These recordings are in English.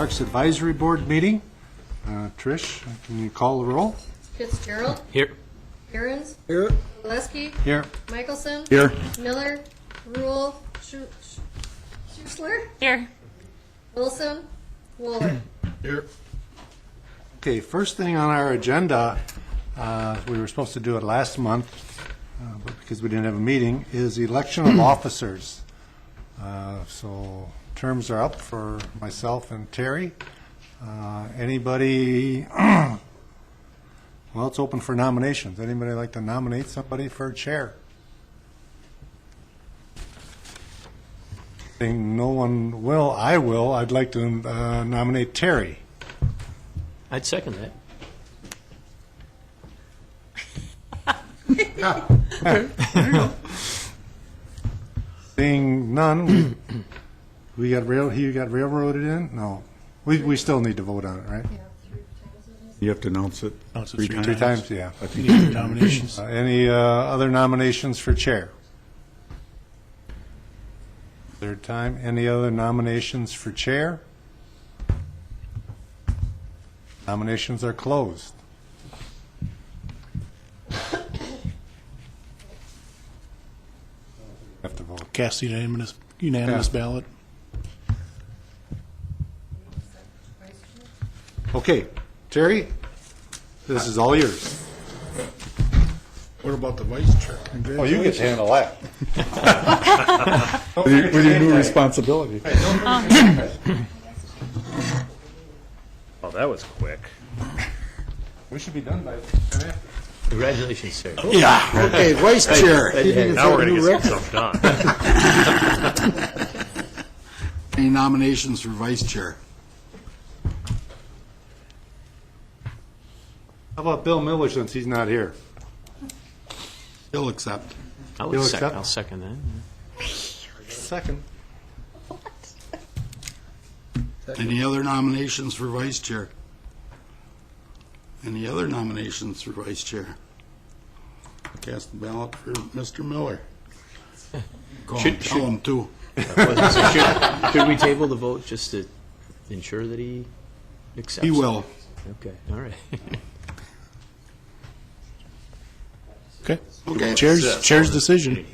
Parks Advisory Board meeting. Trish, can you call the roll? Fitzgerald. Here. Aaron's. Here. Gillespie. Here. Michelson. Here. Miller. Rule. Schuessler. Here. Wilson. Wooler. Here. Okay, first thing on our agenda, we were supposed to do it last month, but because we didn't have a meeting, is election of officers. So terms are up for myself and Terry. Anybody, well, it's open for nominations. Anybody like to nominate somebody for chair? Saying no one will, I will. I'd like to nominate Terry. I'd second that. Seeing none, we got you got railroaded in? No. We still need to vote on it, right? You have to announce it three times. Three times, yeah. I think you need nominations. Any other nominations for chair? Third time. Any other nominations for chair? Nominations are closed. Have to vote. Cast unanimous ballot. Okay, Terry, this is all yours. What about the vice chair? Oh, you get to handle that. With your new responsibility. Oh, that was quick. We should be done by. Congratulations, sir. Yeah. Okay, vice chair. Now we're going to get some stuff done. Any nominations for vice chair? How about Bill Miller since he's not here? He'll accept. You'll accept? I'll second that. Second. Any other nominations for vice chair? Any other nominations for vice chair? Cast the ballot for Mr. Miller. Tell him too. Should we table the vote just to ensure that he accepts? He will. Okay, all right. Okay. Okay. Chair's decision.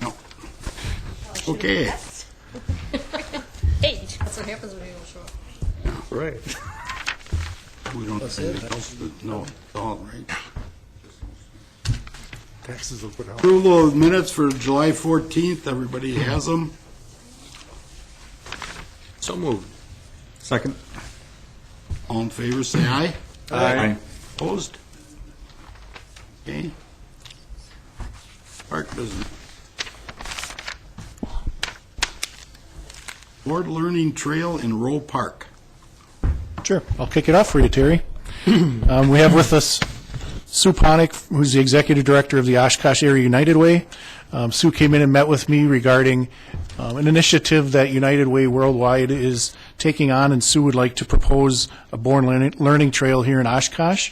No. Okay. Eight. That's what happens when you don't show up. Right. We don't have anything else to, no, it's all right. Taxes will put out. Approval of minutes for July 14th. Everybody has them. So moved. Second. All in favor, say aye. Aye. Opposed? Okay. Park business. Board Learning Trail in Rowe Park. Sure. I'll kick it off for you, Terry. We have with us Sue Ponick, who's the Executive Director of the Oshkosh Area United Way. Sue came in and met with me regarding an initiative that United Way Worldwide is taking on, and Sue would like to propose a Born Learning Trail here in Oshkosh.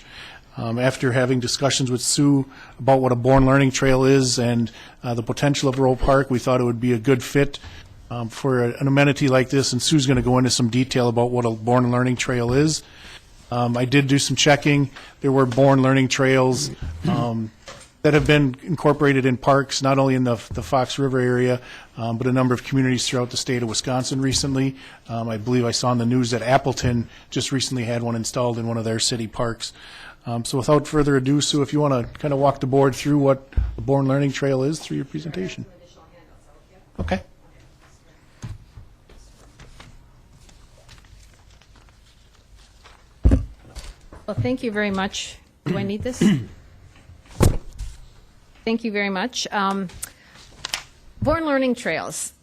After having discussions with Sue about what a Born Learning Trail is and the potential of Rowe Park, we thought it would be a good fit for an amenity like this, and Sue's going to go into some detail about what a Born Learning Trail is. I did do some checking. There were Born Learning Trails that have been incorporated in parks, not only in the Fox River area, but a number of communities throughout the state of Wisconsin recently. I believe I saw in the news that Appleton just recently had one installed in one of their city parks. So without further ado, Sue, if you want to kind of walk the board through what the Born Learning Trail is through your presentation. Okay. Well, thank you very much. Do I need this? Thank you very much. Born Learning Trails.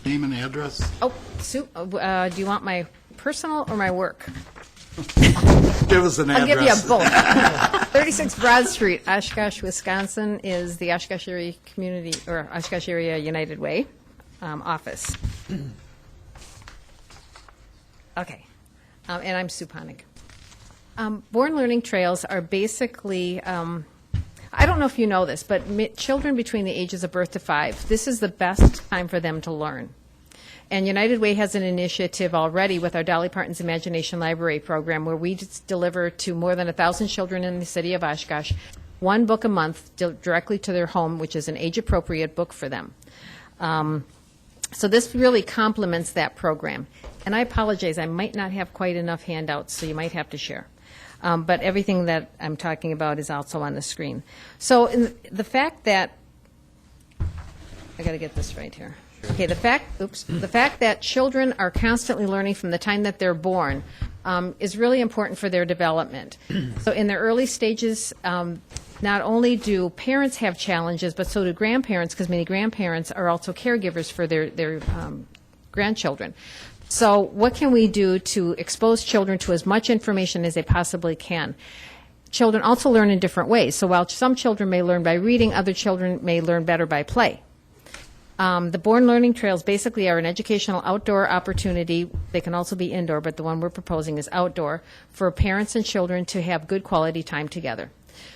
Name and address. Oh, Sue, do you want my personal or my work? Give us an address. I'll give you both. 36 Broad Street, Oshkosh, Wisconsin, is the Oshkosh Area Community or Oshkosh Area United Way office. Okay, and I'm Sue Ponick. Born Learning Trails are basically, I don't know if you know this, but children between the ages of birth to 5, this is the best time for them to learn. And United Way has an initiative already with our Dolly Parton's Imagination Library program where we just deliver to more than 1,000 children in the city of Oshkosh one book a month directly to their home, which is an age-appropriate book for them. So this really complements that program. And I apologize, I might not have quite enough handouts, so you might have to share. But everything that I'm talking about is also on the screen. So the fact that, I got to get this right here. Okay, the fact that children are constantly learning from the time that they're born is really important for their development. So in their early stages, not only do parents have challenges, but so do grandparents, because many grandparents are also caregivers for their grandchildren. So what can we do to expose children to as much information as they possibly can? Children also learn in different ways. So while some children may learn by reading, other children may learn better by play. The Born Learning Trails basically are an educational outdoor opportunity. They can also be indoor, but the one we're proposing is outdoor for parents and children to have good quality time together.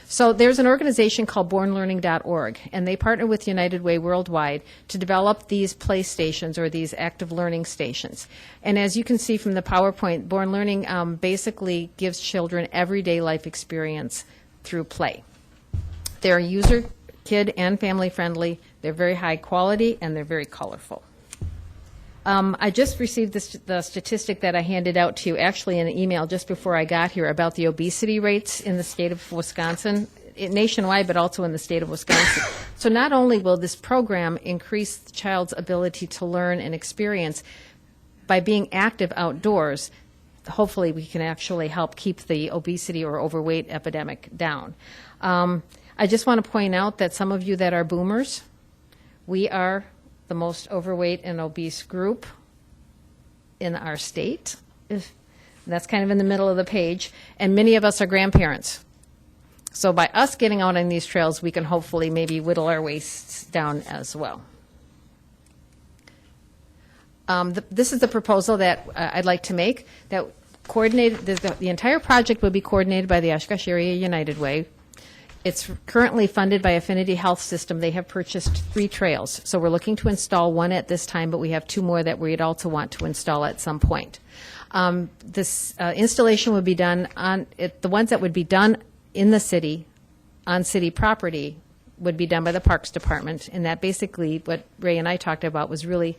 So there's an organization called bornlearning.org, and they partner with United Way Worldwide to develop these play stations or these active learning stations. And as you can see from the PowerPoint, Born Learning basically gives children everyday life experience through play. They're user, kid, and family friendly. They're very high quality, and they're very colorful. I just received the statistic that I handed out to you actually in an email just before I got here about the obesity rates in the state of Wisconsin, nationwide, but also in the state of Wisconsin. So not only will this program increase the child's ability to learn and experience by being active outdoors, hopefully we can actually help keep the obesity or overweight epidemic down. I just want to point out that some of you that are boomers, we are the most overweight and obese group in our state. That's kind of in the middle of the page. And many of us are grandparents. So by us getting out on these trails, we can hopefully maybe whittle our waists down as well. This is the proposal that I'd like to make. That the entire project would be coordinated by the Oshkosh Area United Way. It's currently funded by Affinity Health System. They have purchased 3 trails. So we're looking to install 1 at this time, but we have 2 more that we'd also want to install at some point. This installation would be done the ones that would be done in the city, on city property, would be done by the Parks Department. And that basically, what Ray and I talked about, was really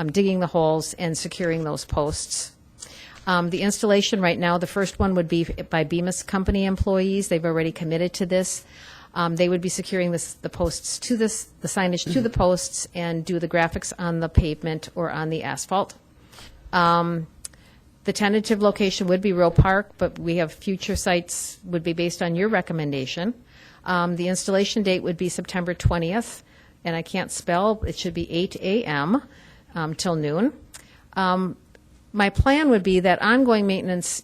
digging the holes and securing those posts. The installation right now, the first one would be by Bemis Company employees. They've already committed to this. They would be securing the posts to the signage to the posts and do the graphics on the pavement or on the asphalt. The tentative location would be Roe Park, but we have future sites would be based on your recommendation. The installation date would be September 20th, and I can't spell. It should be 8 a.m. Till noon. My plan would be that ongoing maintenance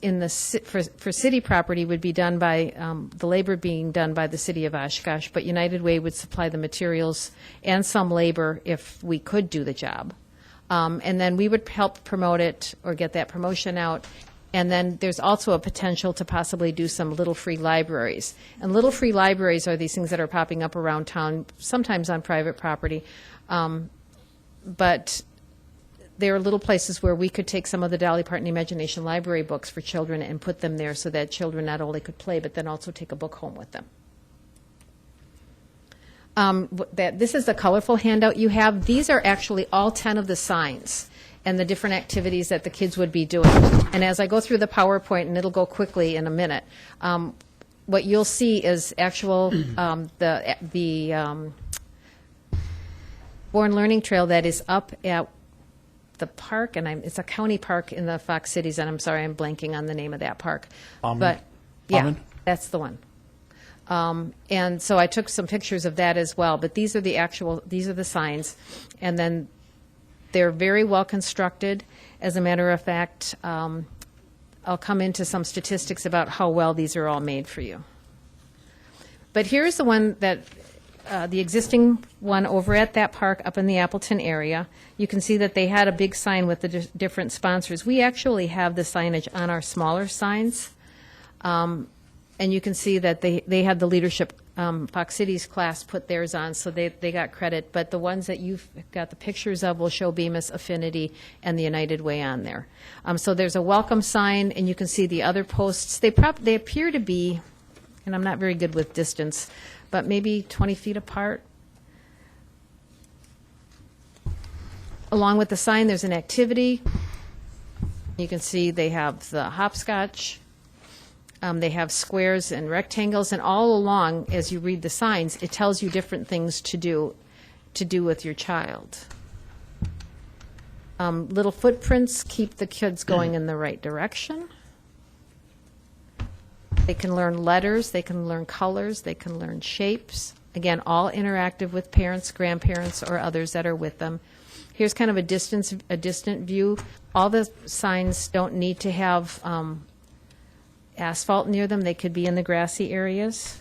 for city property would be done by the labor being done by the city of Oshkosh, but United Way would supply the materials and some labor if we could do the job. And then we would help promote it or get that promotion out. And then there's also a potential to possibly do some little free libraries. And little free libraries are these things that are popping up around town, sometimes on private property. But there are little places where we could take some of the Dolly Parton Imagination Library books for children and put them there so that children not only could play, but then also take a book home with them. This is the colorful handout you have. These are actually all 10 of the signs and the different activities that the kids would be doing. And as I go through the PowerPoint, and it'll go quickly in a minute, what you'll see is actual the Born Learning Trail that is up at the park, and it's a county park in the Fox Cities, and I'm sorry, I'm blanking on the name of that park. But yeah, Almond? that's the one. And so I took some pictures of that as well. But these are the signs, and then they're very well constructed. As a matter of fact, I'll come into some statistics about how well these are all made for you. But here's the one that. The existing one over at that park up in the Appleton area. You can see that they had a big sign with the different sponsors. We actually have the signage on our smaller signs. And you can see that they have the leadership Fox Cities class put theirs on, so they got credit. But the ones that you've got the pictures of will show Bemis, Affinity, and the United Way on there. So there's a welcome sign, and you can see the other posts. They appear to be, and I'm not very good with distance, but maybe 20 feet apart. Along with the sign, there's an activity. You can see they have the hopscotch. They have squares and rectangles, and all along, as you read the signs, it tells you different things to do with your child. Little footprints keep the kids going in the right direction. They can learn letters, they can learn colors, they can learn shapes. Again, all interactive with parents, grandparents, or others that are with them. Here's kind of a distant view. All the signs don't need to have asphalt near them. They could be in the grassy areas.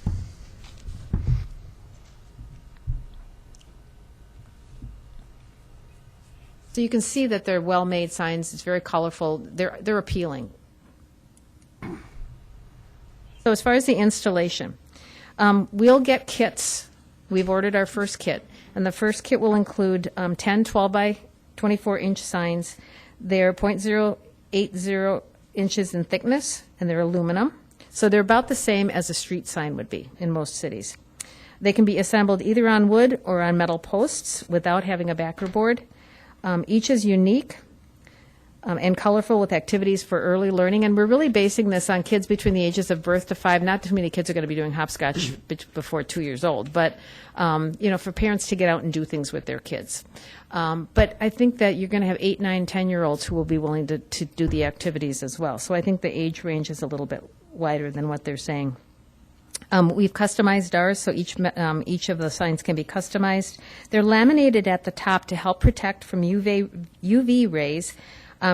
So you can see that they're well-made signs. It's very colorful. They're appealing. So as far as the installation, we'll get kits. We've ordered our first kit, and the first kit will include 10 12 by 24-inch signs. They're 0.080 inches in thickness, and they're aluminum. So they're about the same as a street sign would be in most cities. They can be assembled either on wood or on metal posts without having a backer board. Each is unique and colorful with activities for early learning, and we're really basing this on kids between the ages of birth to 5. Not too many kids are going to be doing hopscotch before 2 years old, but for parents to get out and do things with their kids. But I think that you're going to have 8, 9, 10-year-olds who will be willing to do the activities as well. So I think the age range is a little bit wider than what they're saying. We've customized ours, so each of the signs can be customized. They're laminated at the top to help protect from UV rays,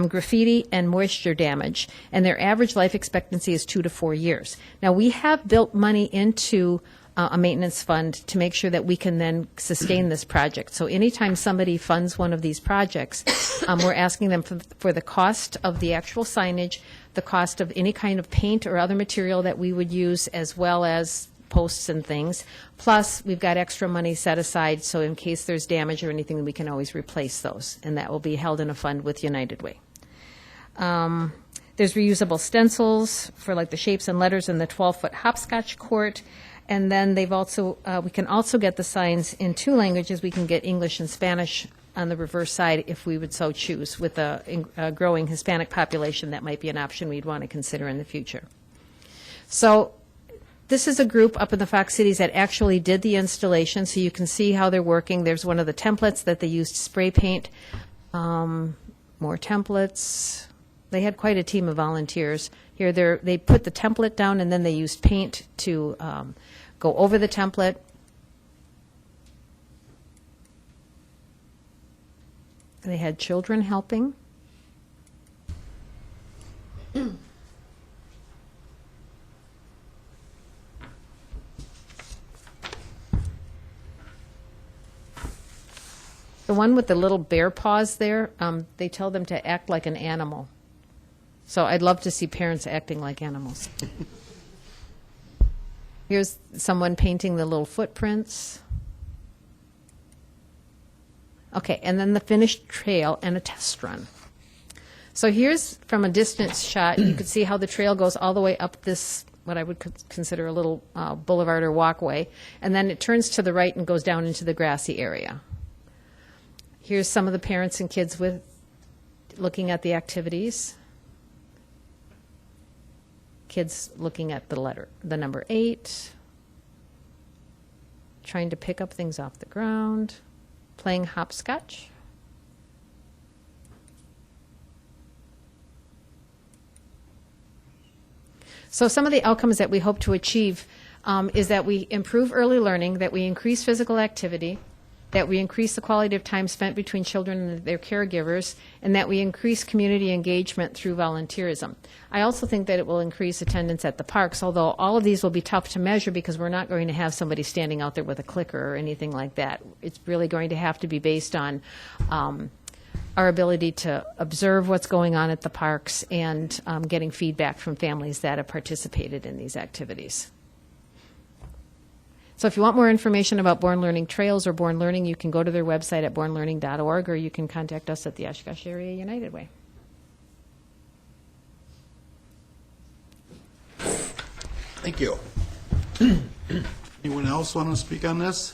graffiti, and moisture damage, and their average life expectancy is 2 to 4 years. Now, we have built money into a maintenance fund to make sure that we can then sustain this project. So anytime somebody funds one of these projects, we're asking them for the cost of the actual signage, the cost of any kind of paint or other material that we would use, as well as posts and things. Plus, we've got extra money set aside, so in case there's damage or anything, we can always replace those, and that will be held in a fund with United Way. There's reusable stencils for like the shapes and letters in the 12-foot hopscotch court. And then they've also, we can also get the signs in 2 languages. We can get English and Spanish on the reverse side if we would so choose. With a growing Hispanic population, that might be an option we'd want to consider in the future. So this is a group up in the Fox Cities that actually did the installation, so you can see how they're working. There's one of the templates that they used spray paint. More templates. They had quite a team of volunteers. Here they put the template down, and then they used paint to go over the template. They had children helping. The one with the little bear paws there, they tell them to act like an animal. So I'd love to see parents acting like animals. Here's someone painting the little footprints. Okay, and then the finished trail and a test run. So here's from a distance shot. You could see how the trail goes all the way up this, what I would consider a little boulevard or walkway, and then it turns to the right and goes down into the grassy area. Here's some of the parents and kids looking at the activities. Kids looking at the number 8, trying to pick up things off the ground, playing hopscotch. So some of the outcomes that we hope to achieve is that we improve early learning, that we increase physical activity, that we increase the quality of time spent between children and their caregivers, and that we increase community engagement through volunteerism. I also think that it will increase attendance at the parks, although all of these will be tough to measure because we're not going to have somebody standing out there with a clicker or anything like that. It's really going to have to be based on our ability to observe what's going on at the parks and getting feedback from families that have participated in these activities. So if you want more information about Born Learning Trails or Born Learning, you can go to their website at bornlearning.org, or you can contact us at the Oshkosh Area United Way. Thank you. Anyone else want to speak on this?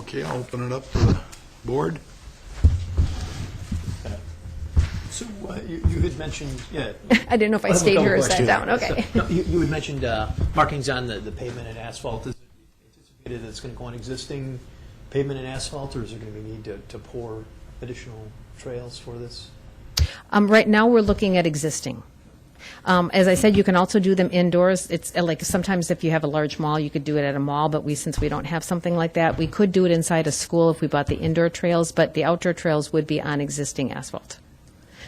Okay, I'll open it up to the board. So you had mentioned, yeah. I didn't know if I have a stayed couple here or sat questions. down. Okay. No, you had mentioned markings on the pavement and asphalt. Is it anticipated that it's going to go on existing pavement and asphalt, or is there going to be need to pour additional trails for this? Right now, we're looking at existing. As I said, you can also do them indoors. It's like sometimes if you have a large mall, you could do it at a mall, but since we don't have something like that, we could do it inside a school if we bought the indoor trails, but the outdoor trails would be on existing asphalt.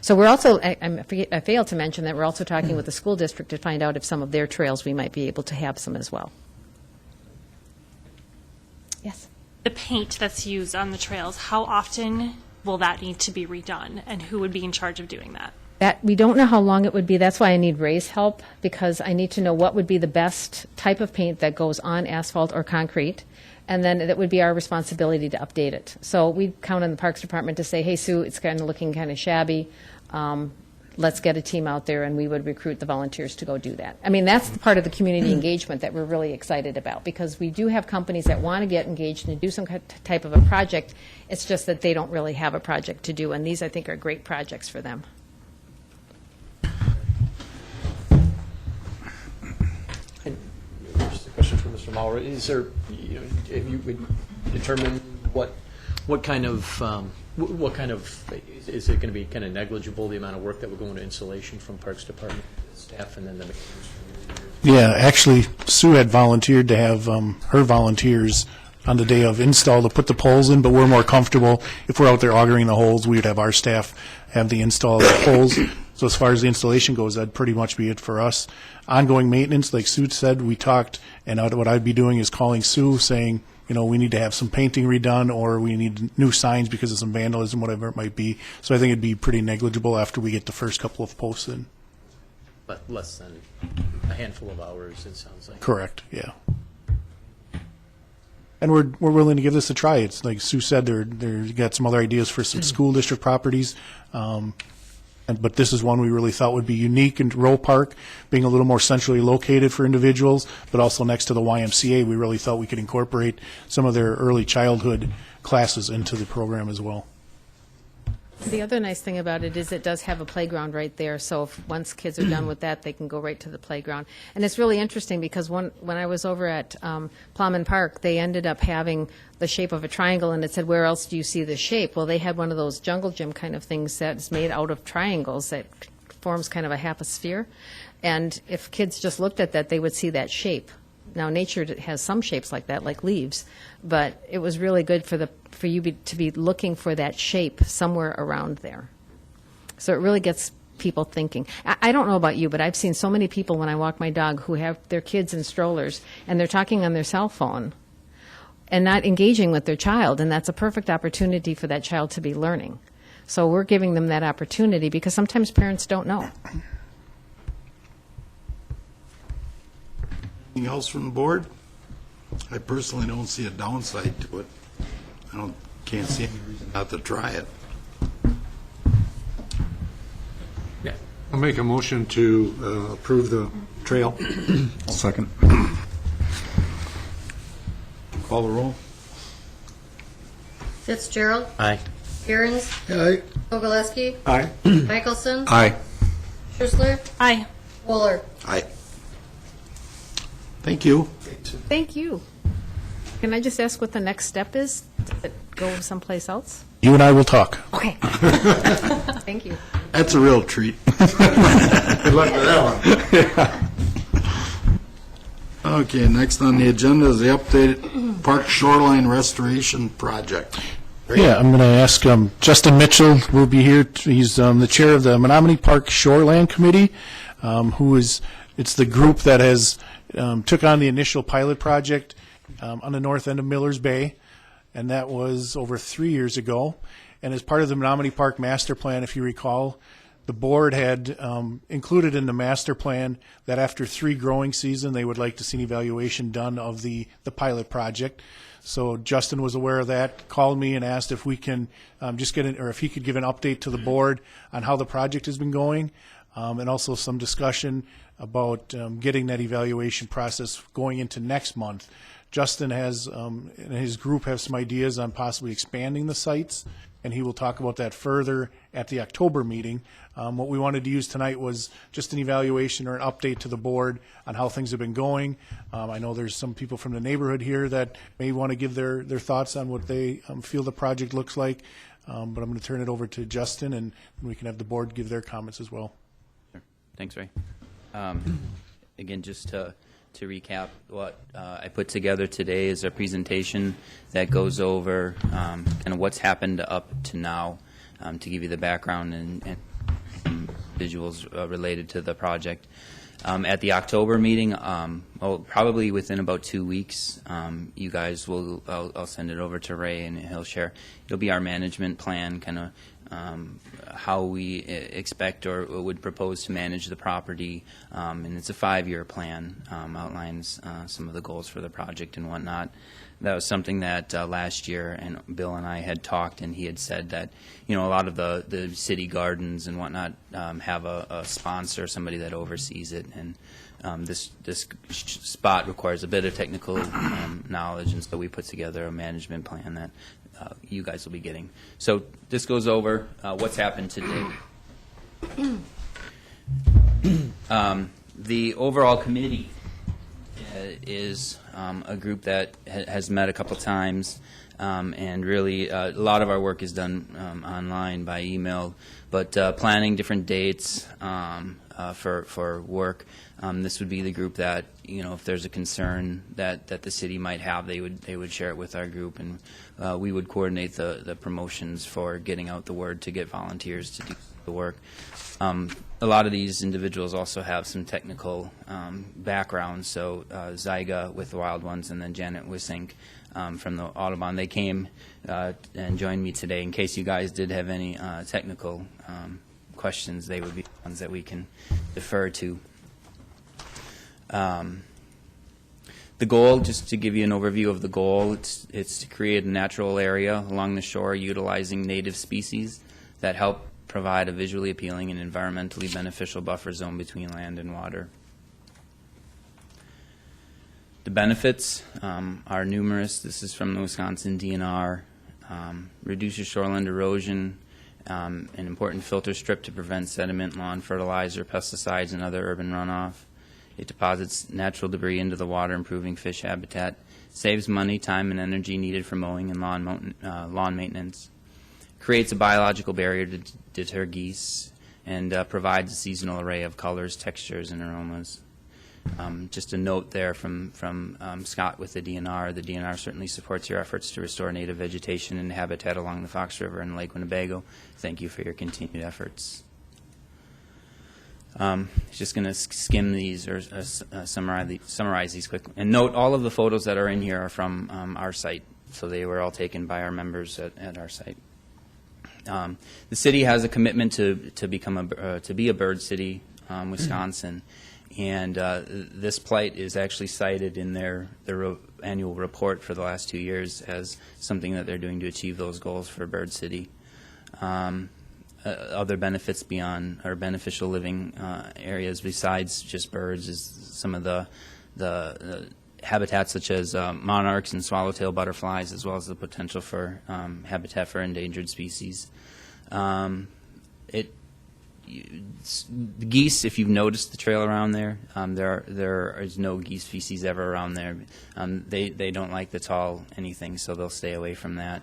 So we're also, I failed to mention that we're also talking with the school district to find out if some of their trails, we might be able to have some as well. Yes? The paint that's used on the trails, how often will that need to be redone, and who would be in charge of doing that? That, we don't know how long it would be. That's why I need Ray's help, because I need to know what would be the best type of paint that goes on asphalt or concrete, and then it would be our responsibility to update it. So we count on the Parks Department to say, hey, Sue, it's kind of looking kind of shabby. Let's get a team out there, and we would recruit the volunteers to go do that. I mean, that's the part of the community engagement that we're really excited about, because we do have companies that want to get engaged and do some type of a project. It's just that they don't really have a project to do, and these, I think, are great projects for them. Just a question for Mr. Maurer. Is there, if you would determine what kind of, is it going to be kind of negligible, the amount of work that would go into installation from Parks Department staff and then the mechanics? Yeah, actually, Sue had volunteered to have her volunteers on the day of install to put the poles in, but we're more comfortable if we're out there augering the holes, we would have our staff have the install of the poles. So as far as the installation goes, that'd pretty much be it for us. Ongoing maintenance, like Sue said, we talked, and what I'd be doing is calling Sue saying, we need to have some painting redone, or we need new signs because of some vandalism, whatever it might be. So I think it'd be pretty negligible after we get the first couple of posts in. But less than a handful of hours, it sounds like. Correct, yeah. And we're willing to give this a try. It's like Sue said, they're got some other ideas for some school district properties. But this is one we really thought would be unique in Rowe Park, being a little more centrally located for individuals, but also next to the YMCA. We really thought we could incorporate some of their early childhood classes into the program as well. The other nice thing about it is it does have a playground right there, so if once kids are done with that, they can go right to the playground. And it's really interesting because when I was over at Plowman Park, they ended up having the shape of a triangle, and it said, where else do you see the shape? Well, they had one of those jungle gym kind of things that's made out of triangles that forms kind of a half a sphere. And if kids just looked at that, they would see that shape. Now, nature has some shapes like that, like leaves, but it was really good for you to be looking for that shape somewhere around there. So it really gets people thinking. I don't know about you, but I've seen so many people when I walk my dog who have their kids in strollers, and they're talking on their cell phone and not engaging with their child, and that's a perfect opportunity for that child to be learning. So we're giving them that opportunity because sometimes parents don't know. Anything else from the board? I personally don't see a downside to it. Can't see any reason not to try it. Yeah. I'll make a motion to approve the trail. I'll second. Call the roll. Fitzgerald. Aye. Aaron's. Aye. Ogaleski. Aye. Michelson. Aye. Schussler. Aye. Wooler. Aye. Thank you. Thank you. Can I just ask what the next step is? Does it go someplace else? You and I will talk. Okay. Thank you. That's a real treat. Good luck with that one. Okay, next on the agenda is the updated Park Shoreline Restoration Project. Yeah, I'm going to ask Justin Mitchell will be here. He's the chair of the Menominee Park Shoreland Committee, it's the group that has took on the initial pilot project on the north end of Millers Bay, and that was over 3 years ago. And as part of the Menominee Park Master Plan, if you recall, the board had included in the master plan that after 3 growing season, they would like to see an evaluation done of the pilot project. So Justin was aware of that, called me and asked if we can just or if he could give an update to the board on how the project has been going, and also some discussion about getting that evaluation process going into next month. Justin has, and his group have some ideas on possibly expanding the sites, and he will talk about that further at the October meeting. What we wanted to use tonight was just an evaluation or an update to the board on how things have been going. I know there's some people from the neighborhood here that may want to give their thoughts on what they feel the project looks like, but I'm going to turn it over to Justin, and we can have the board give their comments as well. Sure. Thanks, Ray. Again, just to recap, what I put together today is a presentation that goes over kind of what's happened up to now, to give you the background and visuals related to the project. At the October meeting, probably within about 2 weeks, you guys will, I'll send it over to Ray and he'll share. It'll be our management plan, kind of how we expect or would propose to manage the property, and it's a 5-year plan, outlines some of the goals for the project and whatnot. That was something that last year, and Bill and I had talked, and he had said that, you know, a lot of the city gardens and whatnot have a sponsor, somebody that oversees it, and this spot requires a bit of technical knowledge, and so we put together a management plan that you guys will be getting. So this goes over what's happened today. The overall committee is a group that has met a couple times, and really a lot of our work is done online by email, but planning different dates for work. This would be the group that, you know, if there's a concern that the city might have, they would share it with our group, and we would coordinate the promotions for getting out the word to get volunteers to do the work. A lot of these individuals also have some technical backgrounds, so Zyga with the Wild Ones, and then Janet Wissink from the Audubon. They came and joined me today. In case you guys did have any technical questions, they would be the ones that we can defer to. The goal, just to give you an overview of the goal, it's to create a natural area along the shore utilizing native species that help provide a visually appealing and environmentally beneficial buffer zone between land and water. The benefits are numerous. This is from the Wisconsin DNR. Reduces shoreline erosion, an important filter strip to prevent sediment, lawn fertilizer, pesticides, and other urban runoff. It deposits natural debris into the water, improving fish habitat. Saves money, time, and energy needed for mowing and lawn maintenance. Creates a biological barrier to deter geese, and provides a seasonal array of colors, textures, and aromas. Just a note there from Scott with the DNR. The DNR certainly supports your efforts to restore native vegetation and habitat along the Fox River and Lake Winnebago. Thank you for your continued efforts. Just going to skim these or summarize these quickly. And note, all of the photos that are in here are from our site, so they were all taken by our members at our site. The city has a commitment to be a bird city, Wisconsin, and this plight is actually cited in their annual report for the last 2 years as something that they're doing to achieve those goals for Bird City. Other benefits beyond or beneficial living areas besides just birds is some of the habitats such as monarchs and swallowtail butterflies, as well as the potential for habitat for endangered species. The geese, if you've noticed the trail around there, there is no geese feces ever around there. They don't like the tall anything, so they'll stay away from that.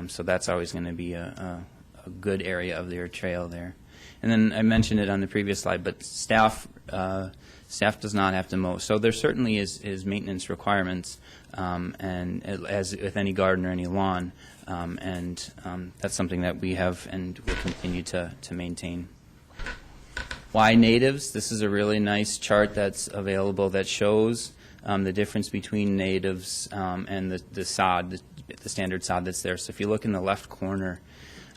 So that's always going to be a good area of their trail there. And then I mentioned it on the previous slide, but staff does not have to mow. So there certainly is maintenance requirements, and as with any garden or any lawn, and that's something that we have and will continue to maintain. Why natives? This is a really nice chart that's available that shows the difference between natives and the sod, the standard sod that's there. So if you look in the left corner,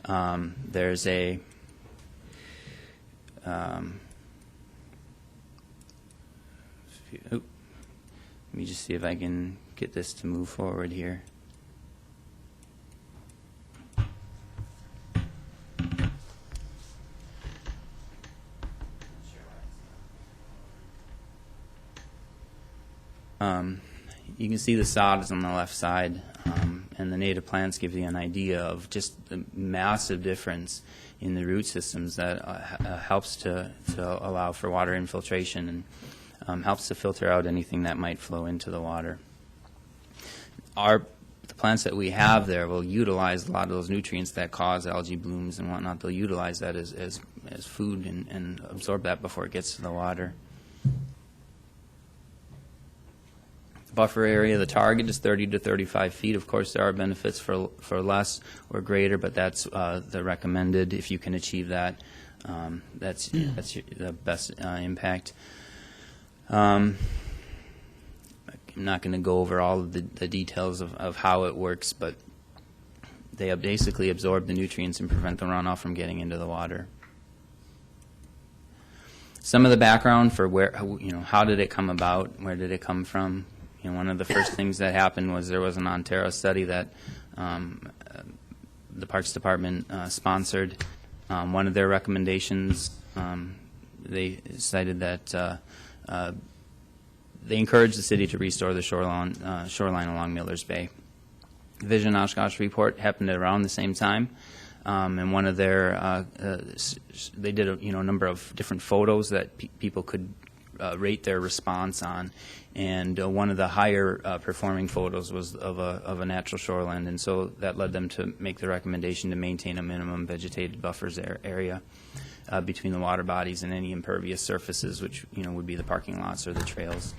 there's a let me just see if I can get this to move forward here. You can see the sod is on the left side, and the native plants give you an idea of just the massive difference in the root systems that helps to allow for water infiltration and helps to filter out anything that might flow into the water. The plants that we have there will utilize a lot of those nutrients that cause algae blooms and whatnot. They'll utilize that as food and absorb that before it gets to the water. Buffer area, the target is 30 to 35 feet. Of course, there are benefits for less or greater, but that's the recommended. If you can achieve that, that's the best impact. I'm not going to go over all of the details of how it works, but they basically absorb the nutrients and prevent the runoff from getting into the water. Some of the background for how did it come about? Where did it come from? One of the first things that happened was there was an Ontario study that the Parks Department sponsored. One of their recommendations, they cited that they encouraged the city to restore the shoreline along Millers Bay. The Vision Oshkosh report happened around the same time, and one of their they did a number of different photos that people could rate their response on. And one of the higher performing photos was of a natural shoreline, and so that led them to make the recommendation to maintain a minimum vegetated buffers area between the water bodies and any impervious surfaces, which would be the parking lots or the trails.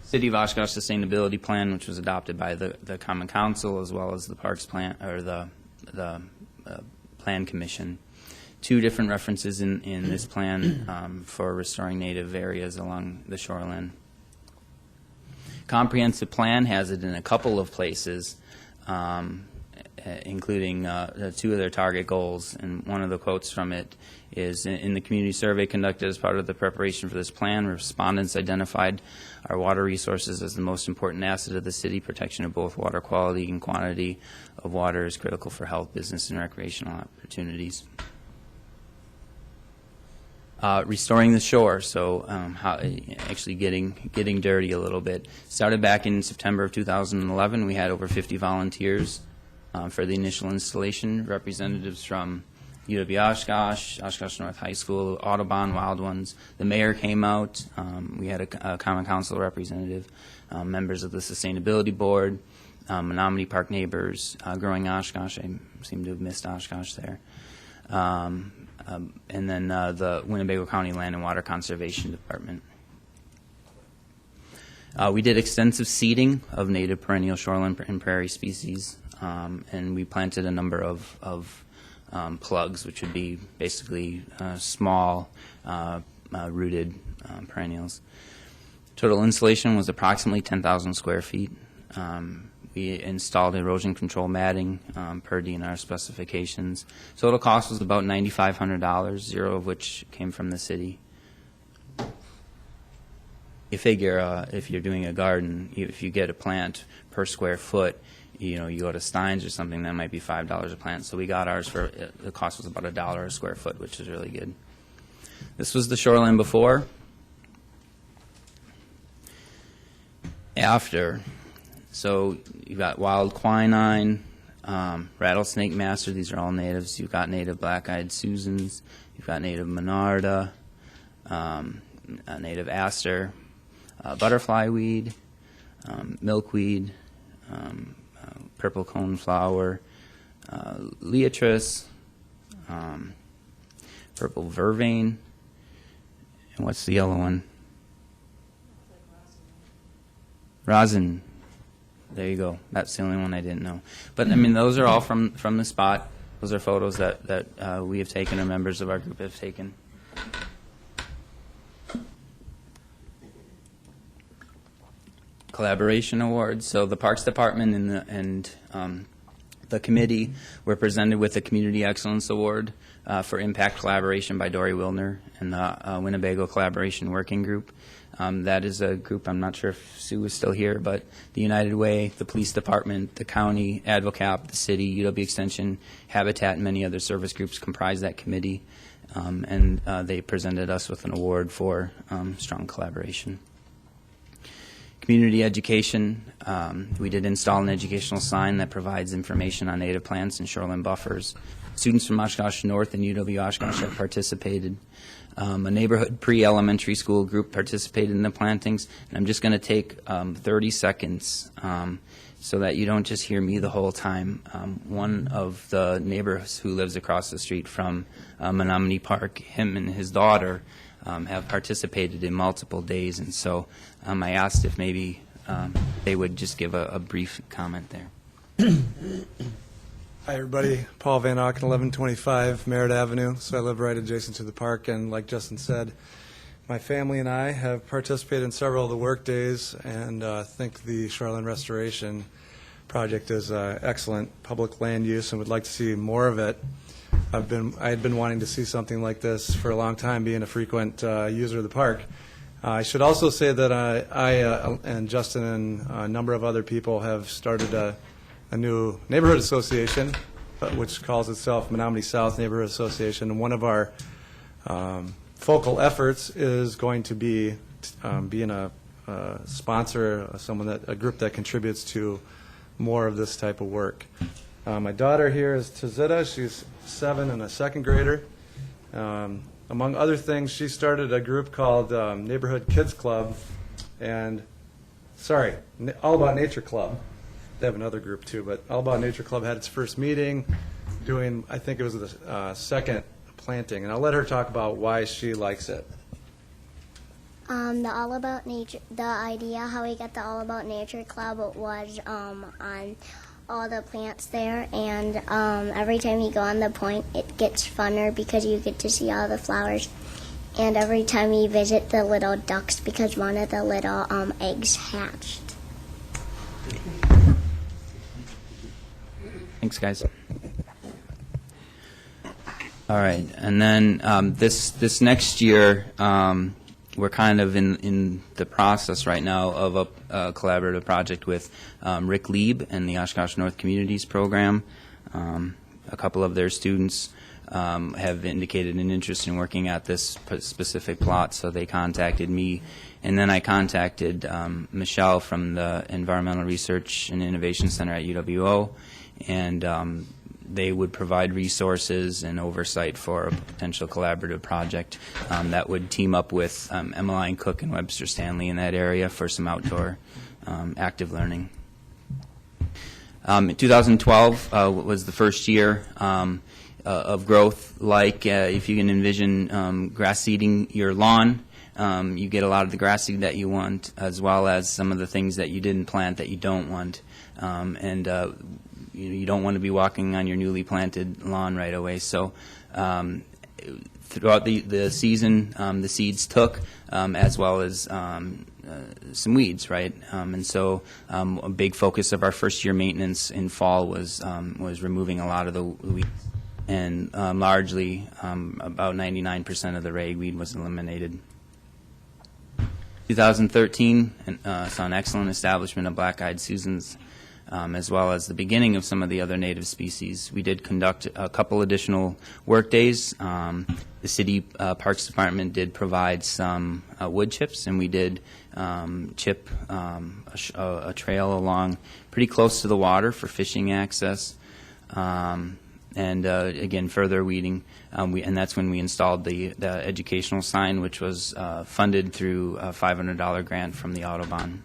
City of Oshkosh Sustainability Plan, which was adopted by the Common Council as well as the Parks Plan or the Plan Commission. Two different references in this plan for restoring native areas along the shoreline. Comprehensive plan has it in a couple of places, including two of their target goals. And one of the quotes from it is, in the community survey conducted as part of the preparation for this plan, respondents identified our water resources as the most important asset of the city. Protection of both water quality and quantity of water is critical for health, business, and recreational opportunities. Restoring the shore, so how actually getting dirty a little bit. Started back in September of 2011. We had over 50 volunteers for the initial installation. Representatives from UW Oshkosh, Oshkosh North High School, Audubon, Wild Ones. The mayor came out. We had a Common Council representative, members of the Sustainability Board, Menominee Park Neighbors, Growing Oshkosh. I seem to have missed Oshkosh there. And then the Winnebago County Land and Water Conservation Department. We did extensive seeding of native perennial shoreline and prairie species, and we planted a number of plugs, which would be basically small rooted perennials. Total installation was approximately 10,000 square feet. We installed erosion control matting per DNR specifications. Total cost was about $9,500, zero of which came from the city. You figure if you're doing a garden, if you get a plant per square foot, you go to Stein's or something, that might be $5 a plant. So we got ours for, the cost was about $1 a square foot, which is really good. This was the shoreline before. After. So you've got wild quinine, rattlesnake master. These are all natives. You've got native black-eyed Susans. You've got native monarda, native aster, butterfly weed, milkweed, purple coneflower, liatris, purple vervain, and what's the yellow one? Rosin. There you go. That's the only one I didn't know. But, I mean, those are all from the spot. Those are photos that we have taken or members of our group have taken. Collaboration awards. So the Parks Department and The committee were presented with the Community Excellence Award for Impact Collaboration by Dory Wilner and the Winnebago Collaboration Working Group. That is a group, I'm not sure if Sue is still here, but the United Way, the Police Department, the county, AdvoCap, the city, UW Extension, Habitat, and many other service groups comprise that committee. And they presented us with an award for strong collaboration. Community education, we did install an educational sign that provides information on native plants and shoreline buffers. Students from Oshkosh North and UW Oshkosh have participated. A neighborhood pre-elementary school group participated in the plantings. And I'm just going to take 30 seconds so that you don't just hear me the whole time. One of the neighbors who lives across the street from Menominee Park, him and his daughter, have participated in multiple days, and so I asked if maybe they would just give a brief comment there. Hi, everybody. Paul Van Auken, 1125 Merritt Avenue. So I live right adjacent to the park, and like Justin said, my family and I have participated in several of the work days, and think the shoreline restoration project is excellent public land use and would like to see more of it. I had been wanting to see something like this for a long time, being a frequent user of the park. I should also say that I and Justin and a number of other people have started a new neighborhood association, which calls itself Menominee South Neighborhood Association. And one of our focal efforts is going to be being a sponsor, a group that contributes to more of this type of work. My daughter here is Tazita. She's 7 and a second grader. Among other things, she started a group called Neighborhood Kids Club and, All About Nature Club. They have another group too, but All About Nature Club had its first meeting doing, I think it was the second planting. And I'll let her talk about why she likes it. The All About Nature, the idea how we got the All About Nature Club was on all the plants there, and every time you go on the point, it gets funner because you get to see all the flowers. And every time you visit the little ducks, because one of the little eggs hatched. Thanks, guys. All right, and then this next year, we're kind of in the process right now of a collaborative project with Rick Lieb and the Oshkosh North Communities Program. A couple of their students have indicated an interest in working at this specific plot, so they contacted me. And then I contacted Michelle from the Environmental Research and Innovation Center at UWO, and they would provide resources and oversight for a potential collaborative project that would team up with Emmeline Cook and Webster Stanley in that area for some outdoor active learning. 2012 was the first year of growth. Like if you can envision grass seeding your lawn, you get a lot of the grass seed that you want, as well as some of the things that you didn't plant that you don't want. You don't want to be walking on your newly planted lawn right away. So throughout the season, the seeds took, as well as some weeds, right? And so a big focus of our first year maintenance in fall was removing a lot of the weeds. And largely, about 99% of the ragweed was eliminated. 2013 saw an excellent establishment of black-eyed Susans, as well as the beginning of some of the other native species. We did conduct a couple additional work days. The City Parks Department did provide some wood chips, and we did chip a trail along pretty close to the water for fishing access. And again, further weeding, and that's when we installed the educational sign, which was funded through a $500 grant from the Autobahn.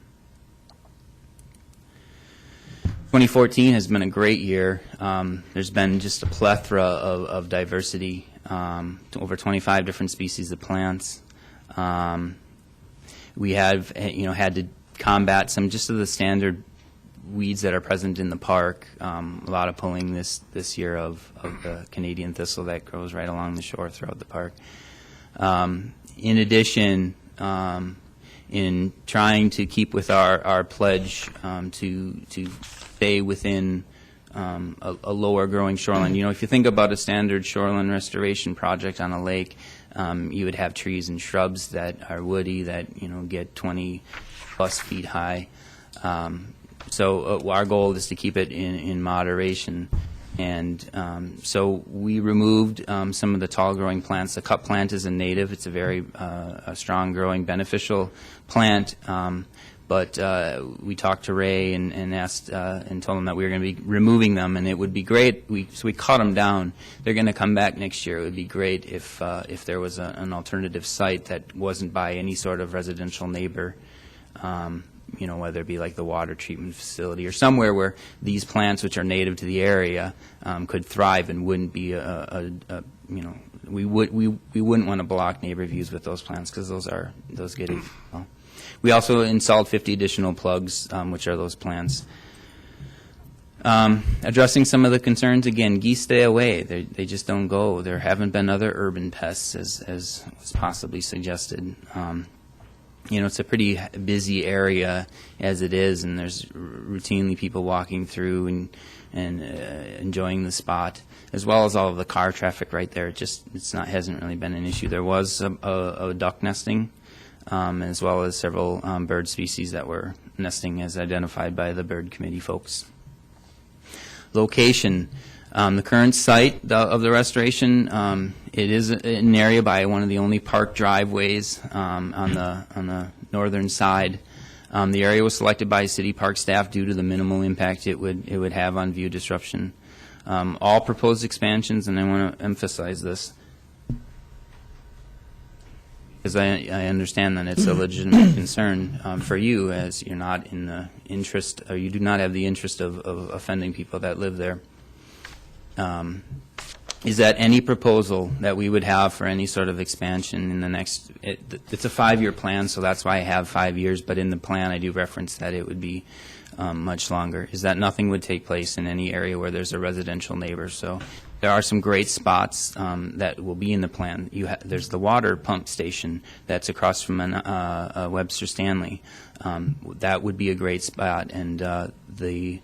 2014 has been a great year. There's been just a plethora of diversity, over 25 different species of plants. We have, had to combat some just of the standard weeds that are present in the park. A lot of pulling this year of the Canadian thistle that grows right along the shore throughout the park. In addition, in trying to keep with our pledge to stay within a lower growing shoreline. You know, if you think about a standard shoreline restoration project on a lake, you would have trees and shrubs that are woody that, you know, get 20 plus feet high. So our goal is to keep it in moderation. And so we removed some of the tall growing plants. The cut plant is a native. It's a very a strong growing beneficial plant. But we talked to Ray and asked and told him that we were going to be removing them, and it would be great. So we cut them down. They're going to come back next year. It would be great if there was an alternative site that wasn't by any sort of residential neighbor. You know, whether it be like the water treatment facility or somewhere where these plants, which are native to the area, could thrive and wouldn't be you know, we wouldn't want to block neighbor views with those plants because those get well. We also installed 50 additional plugs, which are those plants. Addressing some of the concerns, again, geese stay away. They just don't go. There haven't been other urban pests as was possibly suggested. You know, it's a pretty busy area as it is, and there's routinely people walking through and enjoying the spot, as well as all of the car traffic right there. Hasn't really been an issue. There was a duck nesting, as well as several bird species that were nesting as identified by the bird committee folks. Location. The current site of the restoration, it is an area by one of the only park driveways on the northern side. The area was selected by city park staff due to the minimal impact it would have on view disruption. All proposed expansions, and I want to emphasize this, because I understand that it's a legitimate concern for you, as you're not in the interest, or you do not have the interest of offending people that live there. Is that any proposal that we would have for any sort of expansion in the next, it's a 5-year plan, so that's why I have 5 years, but in the plan I do reference that it would be much longer, is that nothing would take place in any area where there's a residential neighbor. So there are some great spots that will be in the plan. There's the water pump station that's across from Webster Stanley. That would be a great spot, and the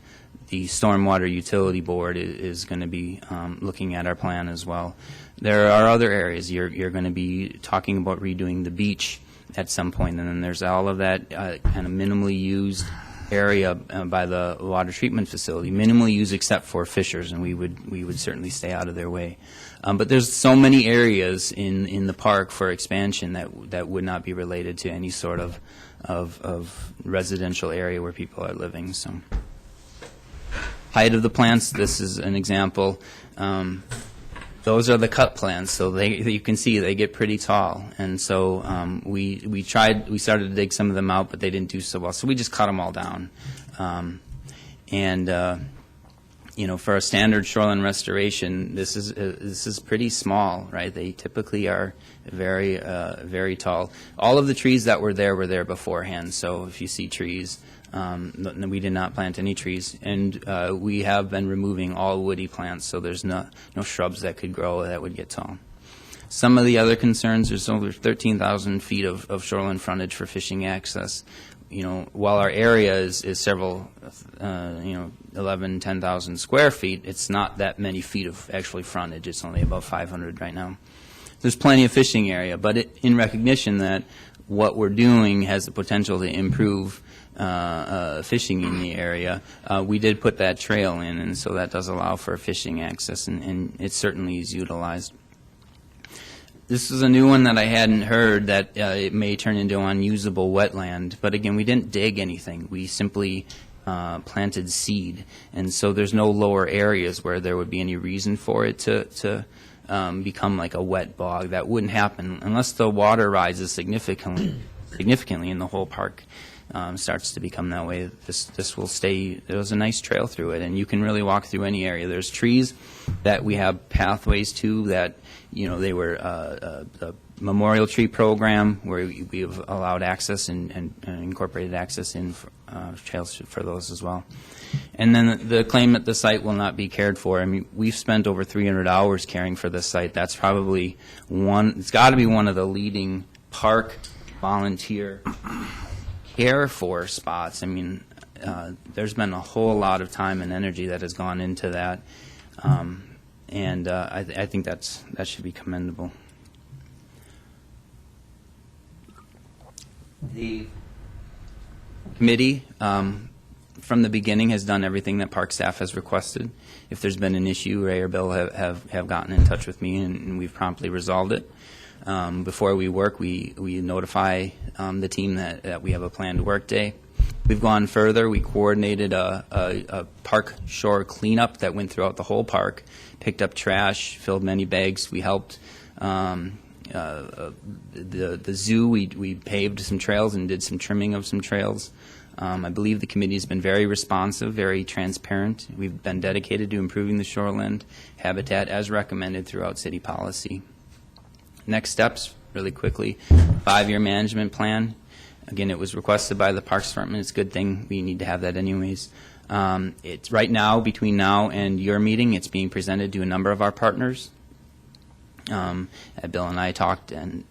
Stormwater Utility Board is going to be looking at our plan as well. There are other areas. You're going to be talking about redoing the beach at some point, and then there's all of that kind of minimally used area by the water treatment facility, minimally used except for fishers, and we would certainly stay out of their way. But there's so many areas in the park for expansion that would not be related to any sort of residential area where people are living. So. Height of the plants, this is an example. Those are the cut plants, so you can see they get pretty tall. And so we started to dig some of them out, but they didn't do so well. So we just cut them all down. You know, for a standard shoreline restoration, this is pretty small, right? They typically are very very tall. All of the trees that were there beforehand. So if you see trees. We did not plant any trees, and we have been removing all woody plants, so there's no shrubs that could grow that would get tall. Some of the other concerns, there's over 13,000 feet of shoreline frontage for fishing access. You know, while our area is several, 11, 10,000 square feet, it's not that many feet of actually frontage. It's only about 500 right now. There's plenty of fishing area, but in recognition that what we're doing has the potential to improve fishing in the area, we did put that trail in, and so that does allow for fishing access, and it certainly is utilized. This is a new one that I hadn't heard, that it may turn into unusable wetland, but again, we didn't dig anything. We simply planted seed, and so there's no lower areas where there would be any reason for it to become like a wet bog. That wouldn't happen unless the water rises significantly in the whole park. Starts to become that way. This will stay. There's a nice trail through it, and you can really walk through any area. There's trees that we have pathways to that, you know, they were a memorial tree program where we've allowed access and incorporated access in trails for those as well. And then the claim that the site will not be cared for. I mean, we've spent over 300 hours caring for this site. That's probably it's got to be one of the leading park volunteer care for spots. I mean, there's been a whole lot of time and energy that has gone into that, and I think that should be commendable. The committee, from the beginning, has done everything that park staff has requested. If there's been an issue, Ray or Bill have gotten in touch with me, and we've promptly resolved it. Before we work, we notify the team that we have a planned work day. We've gone further. We coordinated a park shore cleanup that went throughout the whole park, picked up trash, filled many bags. We helped the zoo. We paved some trails and did some trimming of some trails. I believe the committee has been very responsive, very transparent. We've been dedicated to improving the shoreland habitat as recommended throughout city policy. Next steps, really quickly, 5-year management plan. Again, it was requested by the Parks Department. It's a good thing. We need to have that anyways. It's right now, between now and your meeting, it's being presented to a number of our partners. Bill and I talked, and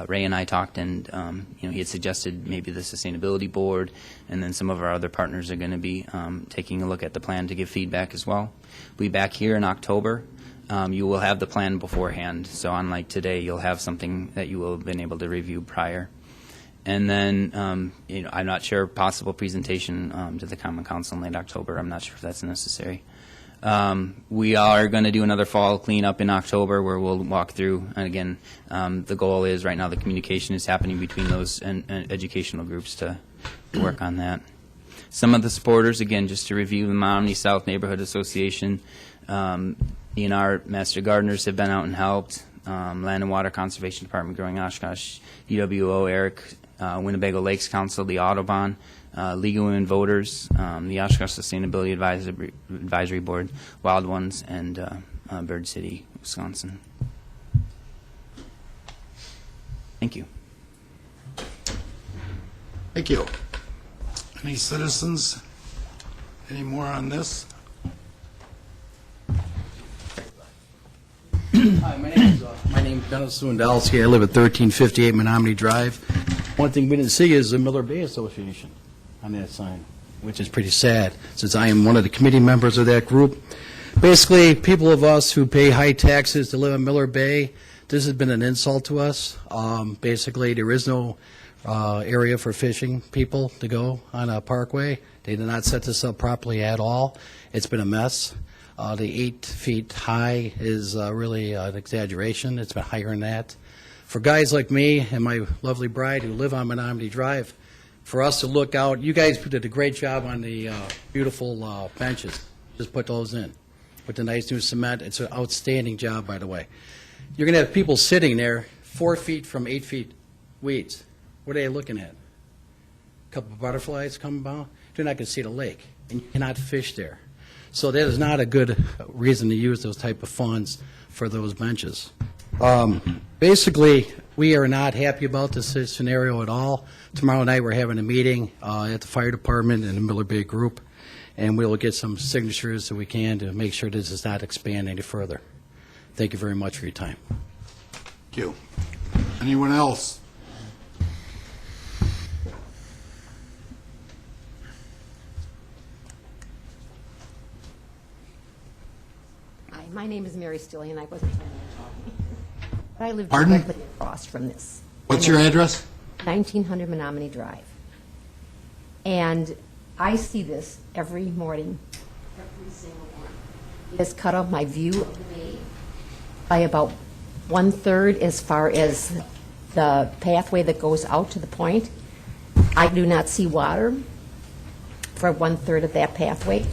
Ray and I talked, and he had suggested maybe the Sustainability Board, and then some of our other partners are going to be taking a look at the plan to give feedback as well. We'll be back here in October. You will have the plan beforehand, so unlike today, you'll have something that you will have been able to review prior. And then, I'm not sure, possible presentation to the Common Council in late October. I'm not sure if that's necessary. We are going to do another fall cleanup in October where we'll walk through, and again, the goal is right now the communication is happening between those and educational groups to work on that. Some of the supporters, again, just to review, the Menominee South Neighborhood Association, DNR Master Gardeners have been out and helped, Land and Water Conservation Department, Growing Oshkosh, UWO, Eric, Winnebago Lakes Council, the Audubon, League of Women Voters, the Oshkosh Sustainability Advisory Board, Wild Ones, and Bird City, Wisconsin. Thank you. Thank you. Any citizens? Any more on this? Hi, my name's Dennis Swindowski. I live at 1358 Menominee Drive. One thing we didn't see is the Miller Bay Association on that sign, which is pretty sad, since I am one of the committee members of that group. Basically, people of us who pay high taxes to live in Miller Bay, this has been an insult to us. Basically, there is no area for fishing people to go on a parkway. They did not set this up properly at all. It's been a mess. The 8 feet high is really an exaggeration. It's been higher than that. For guys like me and my lovely bride who live on Menominee Drive, for us to look out, you guys did a great job on the beautiful benches. Just put those in with the nice new cement. It's an outstanding job, by the way. You're going to have people sitting there 4 feet from 8 feet weeds. What are they looking at? A couple of butterflies coming by? They're not going to see the lake, and you cannot fish there. So that is not a good reason to use those type of funds for those benches. Basically, we are not happy about this scenario at all. Tomorrow night we're having a meeting at the fire department and the Miller Bay group, and we will get some signatures that we can to make sure this does not expand any further. Thank you very much for your time. Thank you. Anyone else? Hi, my name is Mary Stillian. I wasn't planning on talking. But I live Pardon? directly across from this. What's your address? 1900 Menominee Drive. And I see this every morning, every single one. It has cut off my view of the bay by about 1/3 as far as the pathway that goes out to the point. I do not see water for 1/3 of that pathway.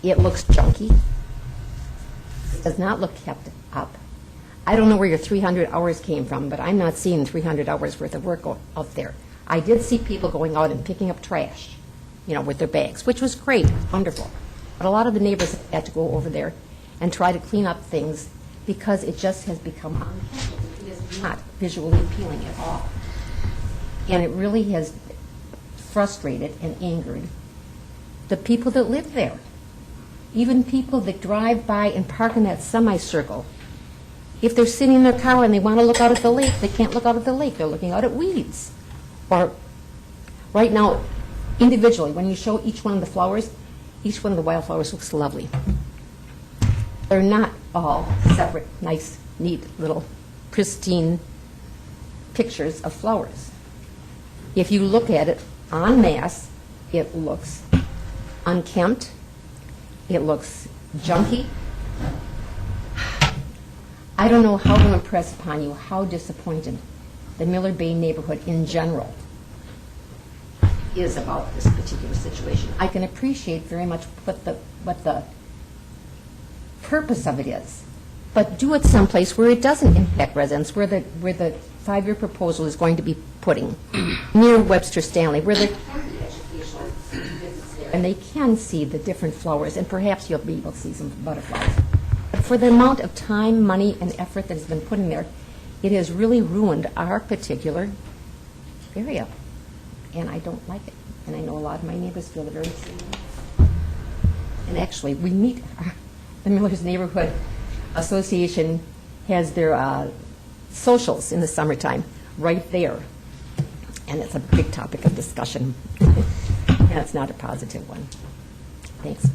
It looks junky. It does not look kept up. I don't know where your 300 hours came from, but I'm not seeing 300 hours worth of work out there. I did see people going out and picking up trash, with their bags, which was great, wonderful. But a lot of the neighbors had to go over there and try to clean up things because it just has become unhealthy. It is not visually appealing at all. And it really has frustrated and angered the people that live there. Even people that drive by and park in that semicircle. If they're sitting in their car and they want to look out at the lake, they can't look out at the lake. They're looking out at weeds. Or right now, individually, when you show each one of the flowers, each one of the wildflowers looks lovely. They're not all separate, nice, neat, little, pristine pictures of flowers. If you look at it en masse, it looks unkempt, it looks junky. I don't know how to impress upon you how disappointed the Miller Bay neighborhood in general is about this particular situation. I can appreciate very much what the purpose of it is, but do it someplace where it doesn't impact residents, where the 5-year proposal is going to be putting near Webster Stanley, where there can be educational visits there, and they can see the different flowers, and perhaps you'll be able to see some butterflies. But for the amount of time, money, and effort that has been put in there, it has really ruined our particular area, and I don't like it. And I know a lot of my neighbors feel the very same way. And actually, we meet, the Miller's Neighborhood Association has their socials in the summertime right there, and it's a big topic of discussion, and it's not a positive one. Thanks.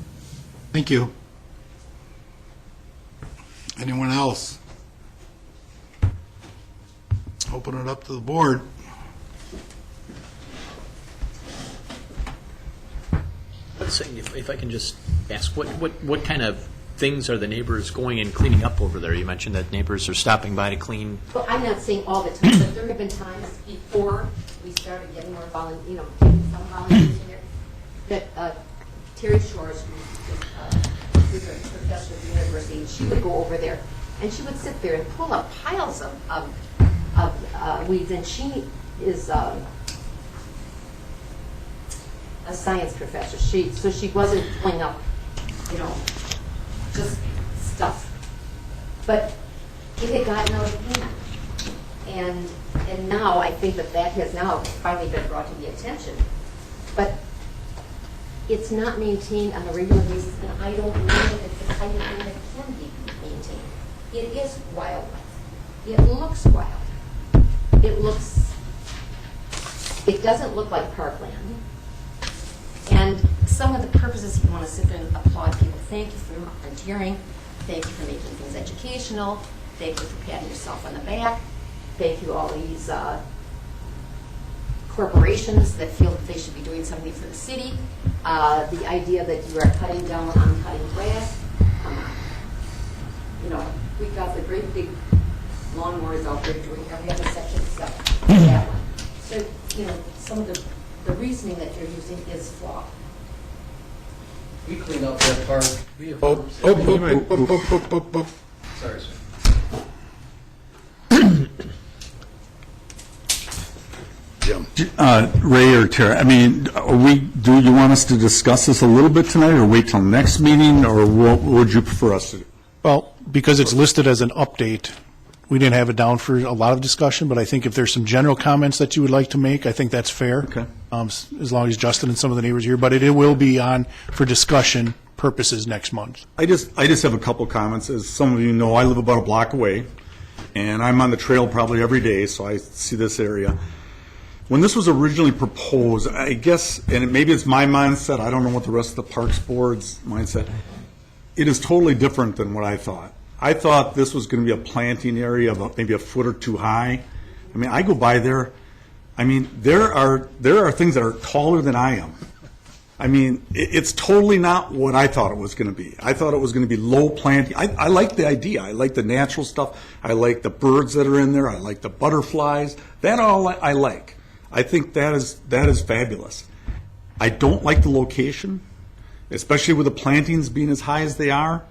Thank you. Anyone else? Open it up to the board. If I can just ask, what kind of things are the neighbors going and cleaning up over there? You mentioned that neighbors are stopping by to clean. Well, I'm not saying all the time, but there have been times before we started getting more getting some volunteers in there, that Terry Shores, who's a professor at the university, and she would go over there, and she would sit there and pull up piles of weeds, and she is a science professor. So she wasn't pulling up, just stuff. But it had gotten out of hand. And now I think that has now finally been brought to the attention. But it's not maintained on a regular basis, and I don't know if it's the kind of thing that can be maintained. It is wildlife. It looks wild. It doesn't look like parkland. And some of the purposes, you want to sit there and applaud people. Thank you for volunteering. Thank you for making things educational. Thank you for patting yourself on the back. Thank you all these corporations that feel that they should be doing something for the city. The idea that you are cutting down on cutting grass. We've got the great big lawnmowers out there doing every other section except that one. So, some of the reasoning that you're using is flawed. We cleaned up that park. Sorry, sir. Jim. Ray or Tara, do you want us to discuss this a little bit tonight, or wait till next meeting, or what would you prefer us to do? Well, because it's listed as an update, we didn't have it down for a lot of discussion, but I think if there's some general comments that you would like to make, I think that's fair. Okay. As long as Justin and some of the neighbors are here, but it will be on for discussion purposes next month. I just have a couple comments. As some of you know, I live about a block away, and I'm on the trail probably every day, so I see this area. When this was originally proposed, I guess, and maybe it's my mindset, I don't know what the rest of the Parks Board's mindset, it is totally different than what I thought. I thought this was going to be a planting area about maybe a foot or two high. I go by there. There are things that are taller than I am. It's totally not what I thought it was going to be. I thought it was going to be low planting. I like the idea. I like the natural stuff. I like the birds that are in there. I like the butterflies. That all I like. I think that is fabulous. I don't like the location, especially with the plantings being as high as they are.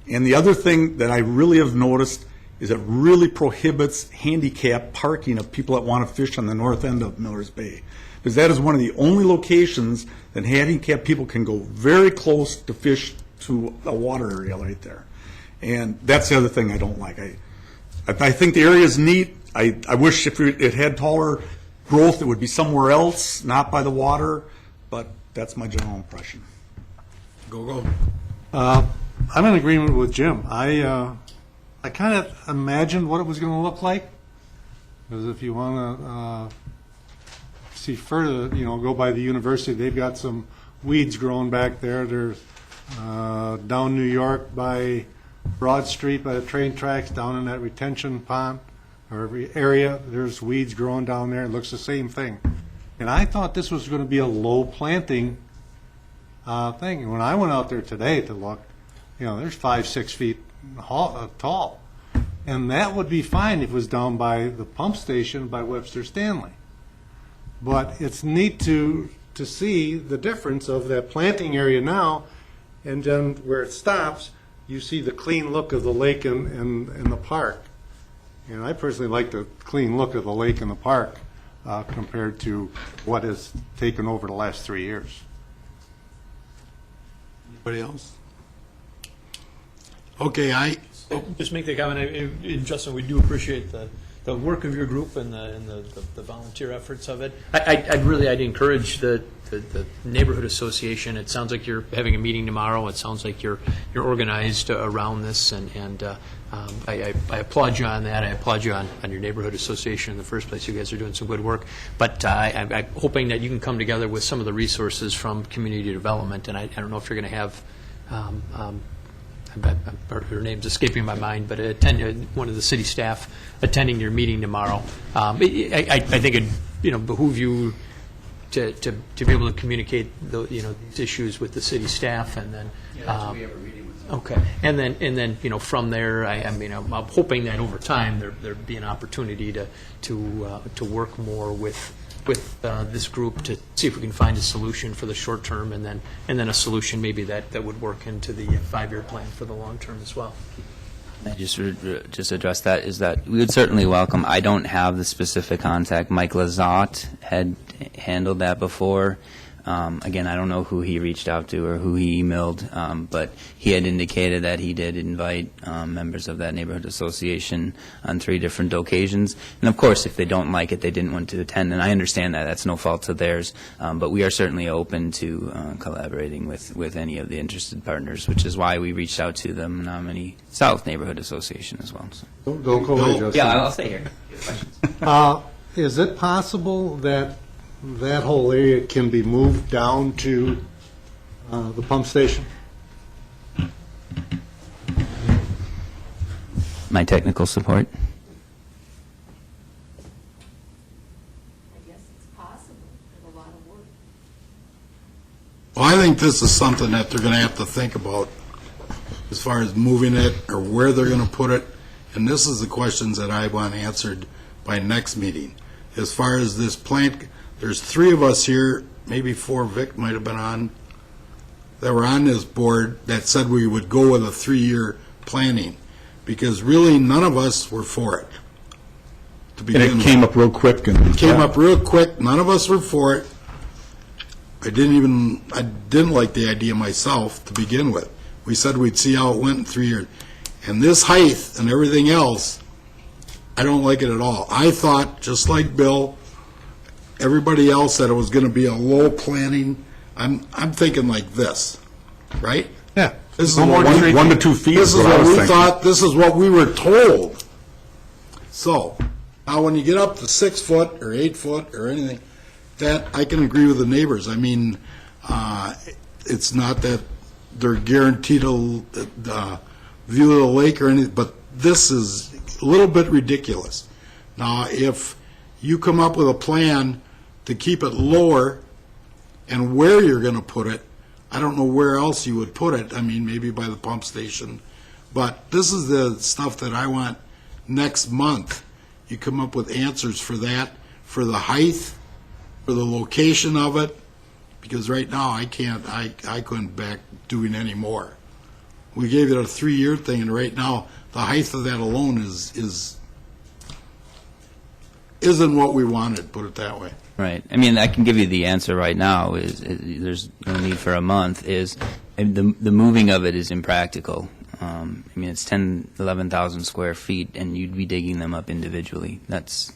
And the other thing that I really have noticed is it really prohibits handicap parking of people that want to fish on the north end of Miller's Bay. Because that is one of the only locations that handicapped people can go very close to fish to a water area right there. And that's the other thing I don't like. I think the area is neat. I wish if it had taller growth, it would be somewhere else, not by the water, but that's my general impression. Go. I'm in agreement with Jim. I kind of imagined what it was going to look like, because if you want to see further, go by the university, they've got some weeds growing back there. There's down New York by Broad Street, by the train tracks, down in that retention pond or every area, there's weeds growing down there. It looks the same thing. And I thought this was going to be a low planting thing. And when I went out there today to look, there's 5-6 feet tall. And that would be fine if it was down by the pump station by Webster Stanley. But it's neat to see the difference of that planting area now, and then where it stops, you see the clean look of the lake and the park. And I personally like the clean look of the lake and the park compared to what has taken over the last 3 years. Anybody else? Okay, Just make the comment, Justin, we do appreciate the work of your group and the volunteer efforts of it. I'd encourage the neighborhood association. It sounds like you're having a meeting tomorrow. It sounds like you're organized around this, and I applaud you on that. I applaud you on your neighborhood association in the first place. You guys are doing some good work. But I'm hoping that you can come together with some of the resources from community development, and I don't know if you're going to have her name's escaping my mind, but one of the city staff attending your meeting tomorrow. I think it behoove you to be able to communicate these issues with the city staff, and then we have a meeting with them. okay, and then from there, I'm hoping that over time there'd be an opportunity to work more with this group to see if we can find a solution for the short term, and then a solution maybe that would work into the 5-year plan for the long term as well. I just address that, is that we would certainly welcome. I don't have the specific contact. Mike Lazat had handled that before. Again, I don't know who he reached out to or who he emailed, but he had indicated that he did invite members of that neighborhood association on 3 different occasions. And of course, if they don't like it, they didn't want to attend, and I understand that. That's no fault of theirs. But we are certainly open to collaborating with any of the interested partners, which is why we reached out to the Menominee South Neighborhood Association as well. So. Don't go away, Justin. Yeah, I'll stay here. Is it possible that whole area can be moved down to the pump station? My technical support. I guess it's possible. There's a lot of work. Well, I think this is something that they're going to have to think about as far as moving it or where they're going to put it. And this is the questions that I want answered by next meeting. As far as this plant, there's 3 of us here, maybe 4, Vic might have been on, that were on this board that said we would go with a 3-year planning, because really none of us were for it. To begin And it with. came up real quick. It came up real quick. None of us were for it. I didn't like the idea myself to begin with. We said we'd see how it went in 3 years. And this height and everything else, I don't like it at all. I thought, just like Bill, everybody else, that it was going to be a low planning. I'm thinking like this, right? Yeah. This is No more what than 1 to 2 feet. This is what I what was we thinking. thought. This is what we were told. So now, when you get up to 6 foot or 8 foot or anything, that I can agree with the neighbors. I mean, it's not that they're guaranteed a view of the lake or anything, but this is a little bit ridiculous. Now, if you come up with a plan to keep it lower and where you're going to put it, I don't know where else you would put it. I mean, maybe by the pump station. But this is the stuff that I want next month. You come up with answers for that, for the height, for the location of it, because right now I couldn't back doing any more. We gave it a 3-year thing, and right now the height of that alone isn't what we wanted, put it that way. Right. I mean, I can give you the answer right now. Is there's no need for a month. And the moving of it is impractical. I mean, it's 11,000 square feet, and you'd be digging them up individually. That's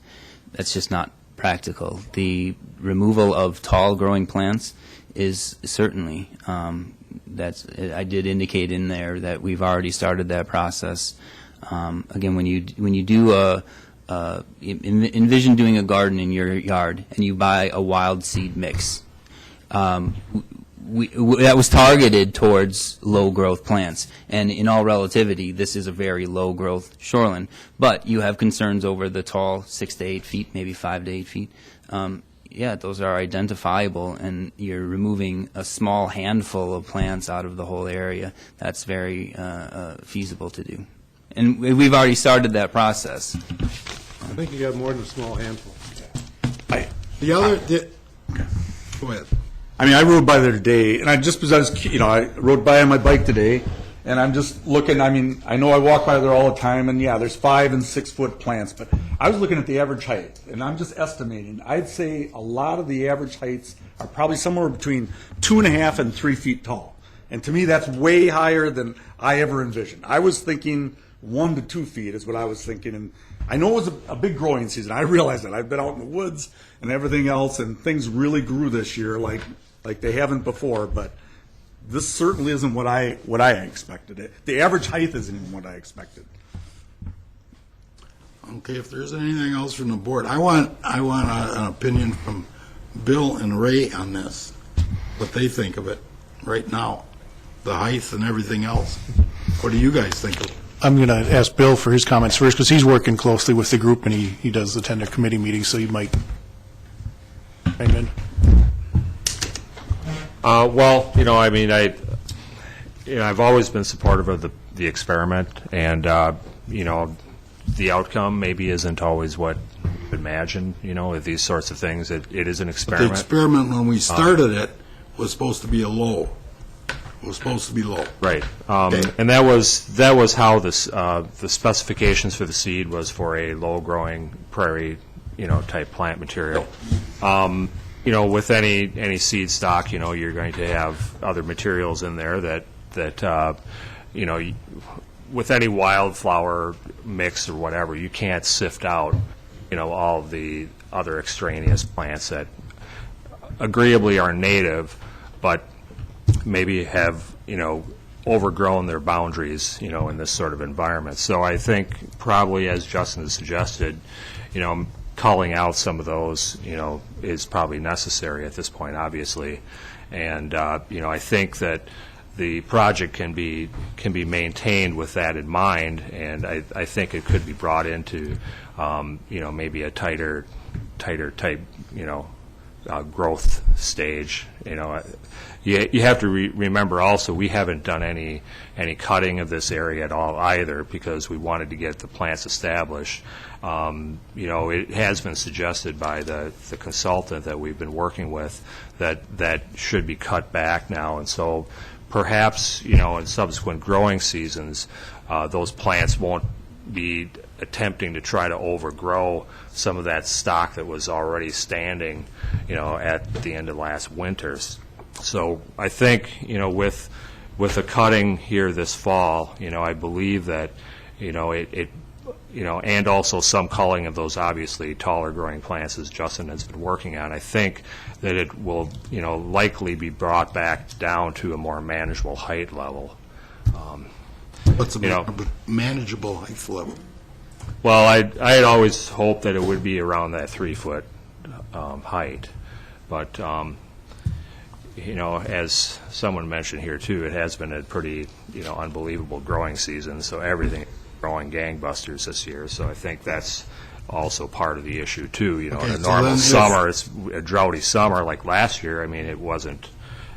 just not practical. The removal of tall growing plants is certainly I did indicate in there that we've already started that process. Again, when you do a envision doing a garden in your yard and you buy a wild seed mix. That was targeted towards low-growth plants. And in all relativity, this is a very low-growth shoreline. But you have concerns over the tall 6 to 8 feet, maybe 5 to 8 feet. Yeah, those are identifiable, and you're removing a small handful of plants out of the whole area. That's very feasible to do. And we've already started that process. I think you got more than a small handful. Go ahead. I mean, I rode by there today, and I rode by on my bike today, and I'm just looking. I mean, I know I walk by there all the time, and yeah, there's 5 and 6 foot plants, but I was looking at the average height, and I'm just estimating. I'd say a lot of the average heights are probably somewhere between 2.5 and 3 feet tall, and to me, that's way higher than I ever envisioned. I was thinking 1 to 2 feet is what I was thinking, and I know it was a big growing season. I realize that. I've been out in the woods and everything else, and things really grew this year, like they haven't before, but this certainly isn't what I expected. The average height isn't even what I expected. Okay, if there's anything else from the board, I want an opinion from Bill and Ray on this, what they think of it right now, the height and everything else. What do you guys think of it? I'm going to ask Bill for his comments first, because he's working closely with the group, and he does attend their committee meetings, so he might chime in. Well, I mean, I've always been supportive of the experiment, and the outcome maybe isn't always what you imagine. With these sorts of things, it is an experiment. But the experiment when we started it was supposed to be low. It was supposed to be low. Right, and that was how the specifications for the seed was for a low-growing prairie, type plant material. With any seed stock, you're going to have other materials in there that with any wildflower mix or whatever, you can't sift out, all of the other extraneous plants that agreeably are native, but maybe have, overgrown their boundaries, in this sort of environment. So I think probably, as Justin has suggested, culling out some of those, is probably necessary at this point, obviously. And, I think that the project can be maintained with that in mind, and I think it could be brought into, maybe a tighter type, growth stage. You have to remember also, we haven't done any cutting of this area at all either, because we wanted to get the plants established. It has been suggested by the consultant that we've been working with that should be cut back now, and so perhaps in subsequent growing seasons, those plants won't be attempting to try to overgrow some of that stock that was already standing, at the end of last winter. So I think, with the cutting here this fall, I believe that, and also some culling of those obviously taller growing plants as Justin has been working on, I think that it will, likely be brought back down to a more manageable height level. What's a manageable height level? Well, I had always hoped that it would be around that 3 foot height, but as someone mentioned here too, it has been a pretty unbelievable growing season. So everything growing gangbusters this year. So I think that's also part of the issue too. In a normal summer, it's a droughty summer like last year. I mean, it wasn't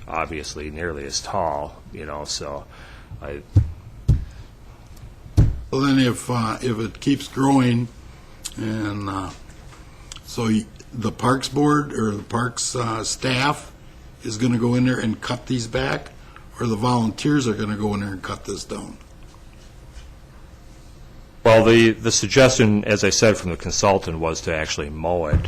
obviously nearly as tall. So I. Well, then if it keeps growing, and so the Parks Board or the Parks staff is going to go in there and cut these back, or the volunteers are going to go in there and cut this down? Well, the suggestion, as I said, from the consultant was to actually mow it,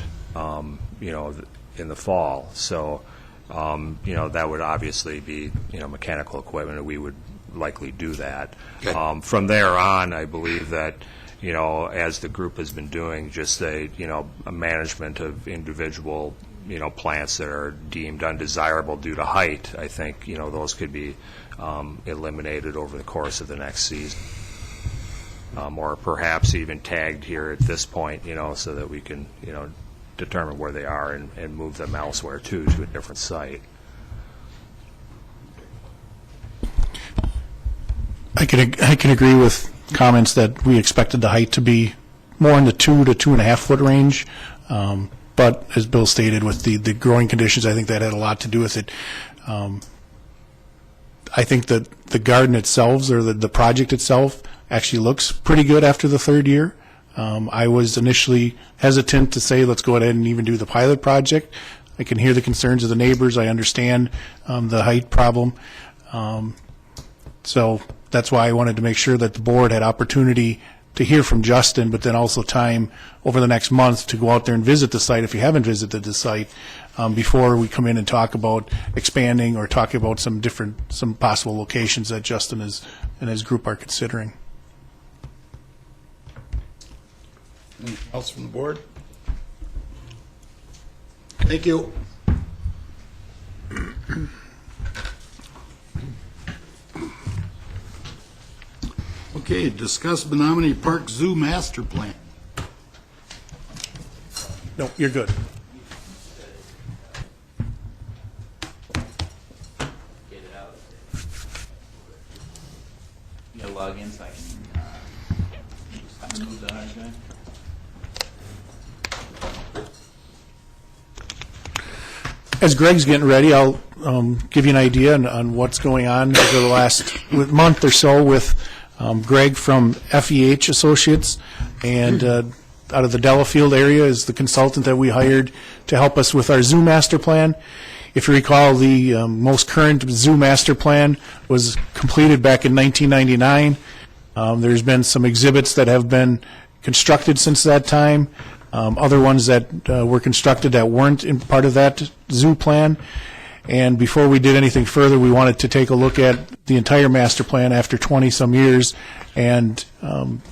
in the fall. So, that would obviously be, mechanical equipment, and we would likely do that. Okay. From there on, I believe that, as the group has been doing, just a management of individual, plants that are deemed undesirable due to height, I think, those could be eliminated over the course of the next season. or perhaps even tagged here at this point, so that we can, determine where they are and move them elsewhere too, to a different site. I can agree with comments that we expected the height to be more in the 2 to 2.5 foot range. But as Bill stated, with the growing conditions, I think that had a lot to do with it. I think that the garden itself, or the project itself, actually looks pretty good after the third year. I was initially hesitant to say, let's go ahead and even do the pilot project. I can hear the concerns of the neighbors. I understand the height problem. So that's why I wanted to make sure that the board had opportunity to hear from Justin, but then also time over the next month to go out there and visit the site if you haven't visited the site, before we come in and talk about expanding or talk about some possible locations that Justin and his group are considering. Anything else from the board? Thank you. Okay, discuss Menominee Park Zoo Master Plan. No, you're good. Get it out. You gotta log in so I can remove the hard drive. As Greg's getting ready, I'll give you an idea on what's going on over the last month or so with Greg from FEH Associates, and out of the Delafield area is the consultant that we hired to help us with our zoo master plan. If you recall, the most current zoo master plan was completed back in 1999. There's been some exhibits that have been constructed since that time, other ones that were constructed that weren't in part of that zoo plan. And before we did anything further, we wanted to take a look at the entire master plan after 20-some years and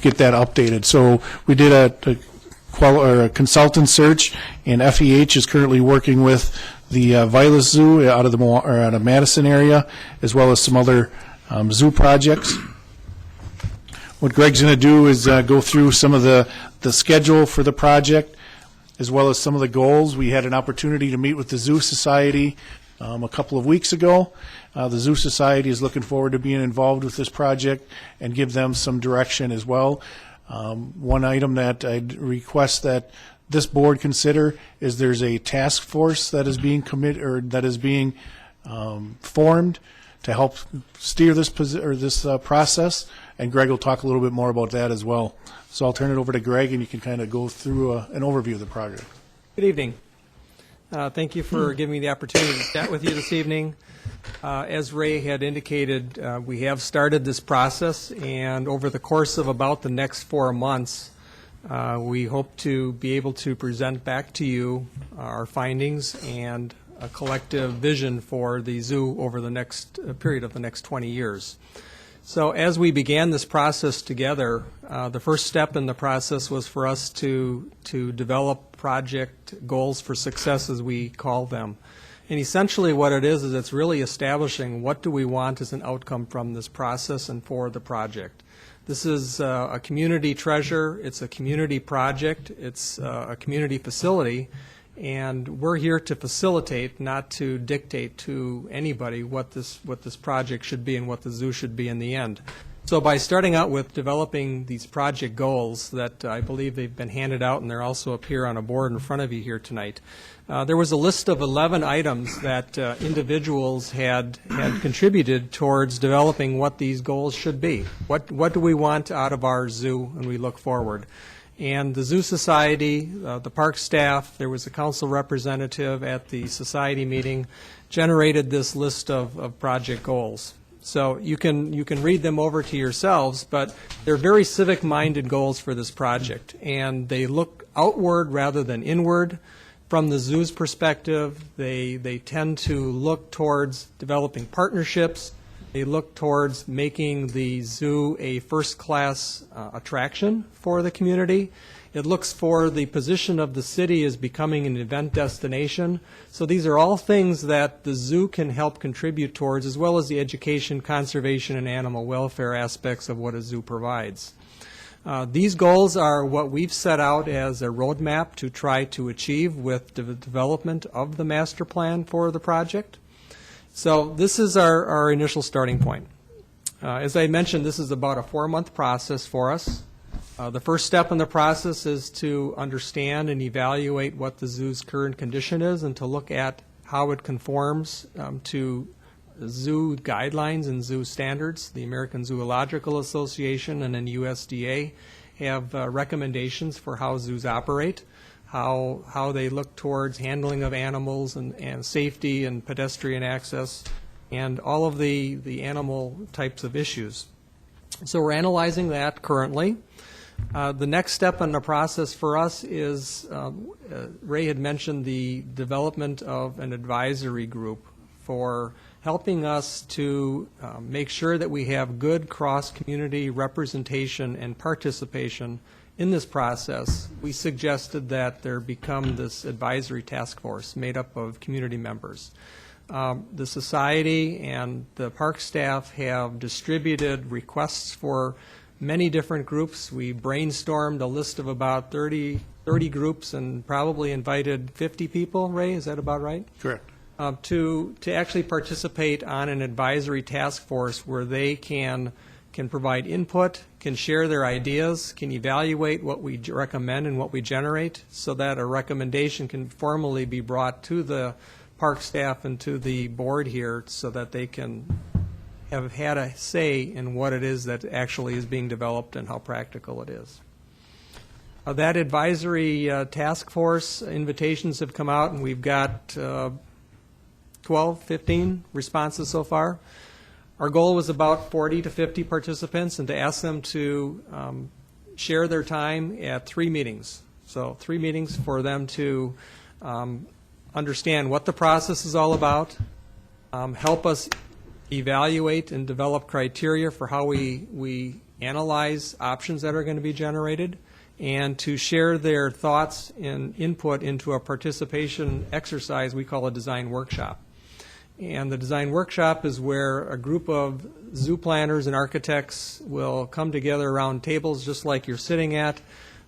get that updated. So we did a consultant search, and FEH is currently working with the Vilas Zoo out of Madison area, as well as some other zoo projects. What Greg's going to do is go through some of the schedule for the project, as well as some of the goals. We had an opportunity to meet with the Zoo Society a couple of weeks ago. The Zoo Society is looking forward to being involved with this project and give them some direction as well. One item that I'd request that this board consider is there's a task force that is being formed to help steer this process, and Greg will talk a little bit more about that as well. So I'll turn it over to Greg, and you can kind of go through an overview of the project. Good evening. Thank you for giving me the opportunity to chat with you this evening. As Ray had indicated, we have started this process, and over the course of about the next 4 months, we hope to be able to present back to you our findings and a collective vision for the zoo over the next period of the next 20 years. So as we began this process together, the first step in the process was for us to develop project goals for success, as we call them. And essentially what it is it's really establishing what do we want as an outcome from this process and for the project. This is a community treasure, it's a community project, it's a community facility, and we're here to facilitate, not to dictate to anybody what this project should be and what the zoo should be in the end. So by starting out with developing these project goals that I believe they've been handed out, and they're also up here on a board in front of you here tonight, there was a list of 11 items that individuals had contributed towards developing what these goals should be. What do we want out of our zoo when we look forward? And the Zoo Society, the park staff, there was a council representative at the society meeting, generated this list of project goals. So you can read them over to yourselves, but they're very civic-minded goals for this project, and they look outward rather than inward. From the zoo's perspective, they tend to look towards developing partnerships. They look towards making the zoo a first-class attraction for the community. It looks for the position of the city as becoming an event destination. So these are all things that the zoo can help contribute towards, as well as the education, conservation, and animal welfare aspects of what a zoo provides. These goals are what we've set out as a roadmap to try to achieve with the development of the master plan for the project. So this is our initial starting point. As I mentioned, this is about a 4-month process for us. The first step in the process is to understand and evaluate what the zoo's current condition is and to look at how it conforms to zoo guidelines and zoo standards. The American Zoological Association and then USDA have recommendations for how zoos operate, how they look towards handling of animals and safety and pedestrian access and all of the animal types of issues. So we're analyzing that currently. The next step in the process for us is, Ray had mentioned the development of an advisory group for helping us to make sure that we have good cross-community representation and participation in this process. We suggested that there become this advisory task force made up of community members. The society and the park staff have distributed requests for many different groups. We brainstormed a list of about 30 groups and probably invited 50 people. Ray, is that about right? Correct. To actually participate on an advisory task force where they can provide input, can share their ideas, can evaluate what we recommend and what we generate, so that a recommendation can formally be brought to the park staff and to the board here so that they can have had a say in what it is that actually is being developed and how practical it is. That advisory task force invitations have come out, and we've got 12, 15 responses so far. Our goal was about 40 to 50 participants, and to ask them to share their time at 3 meetings. So 3 meetings for them to understand what the process is all about, help us evaluate and develop criteria for how we analyze options that are going to be generated, and to share their thoughts and input into a participation exercise we call a design workshop. And the design workshop is where a group of zoo planners and architects will come together around tables just like you're sitting at.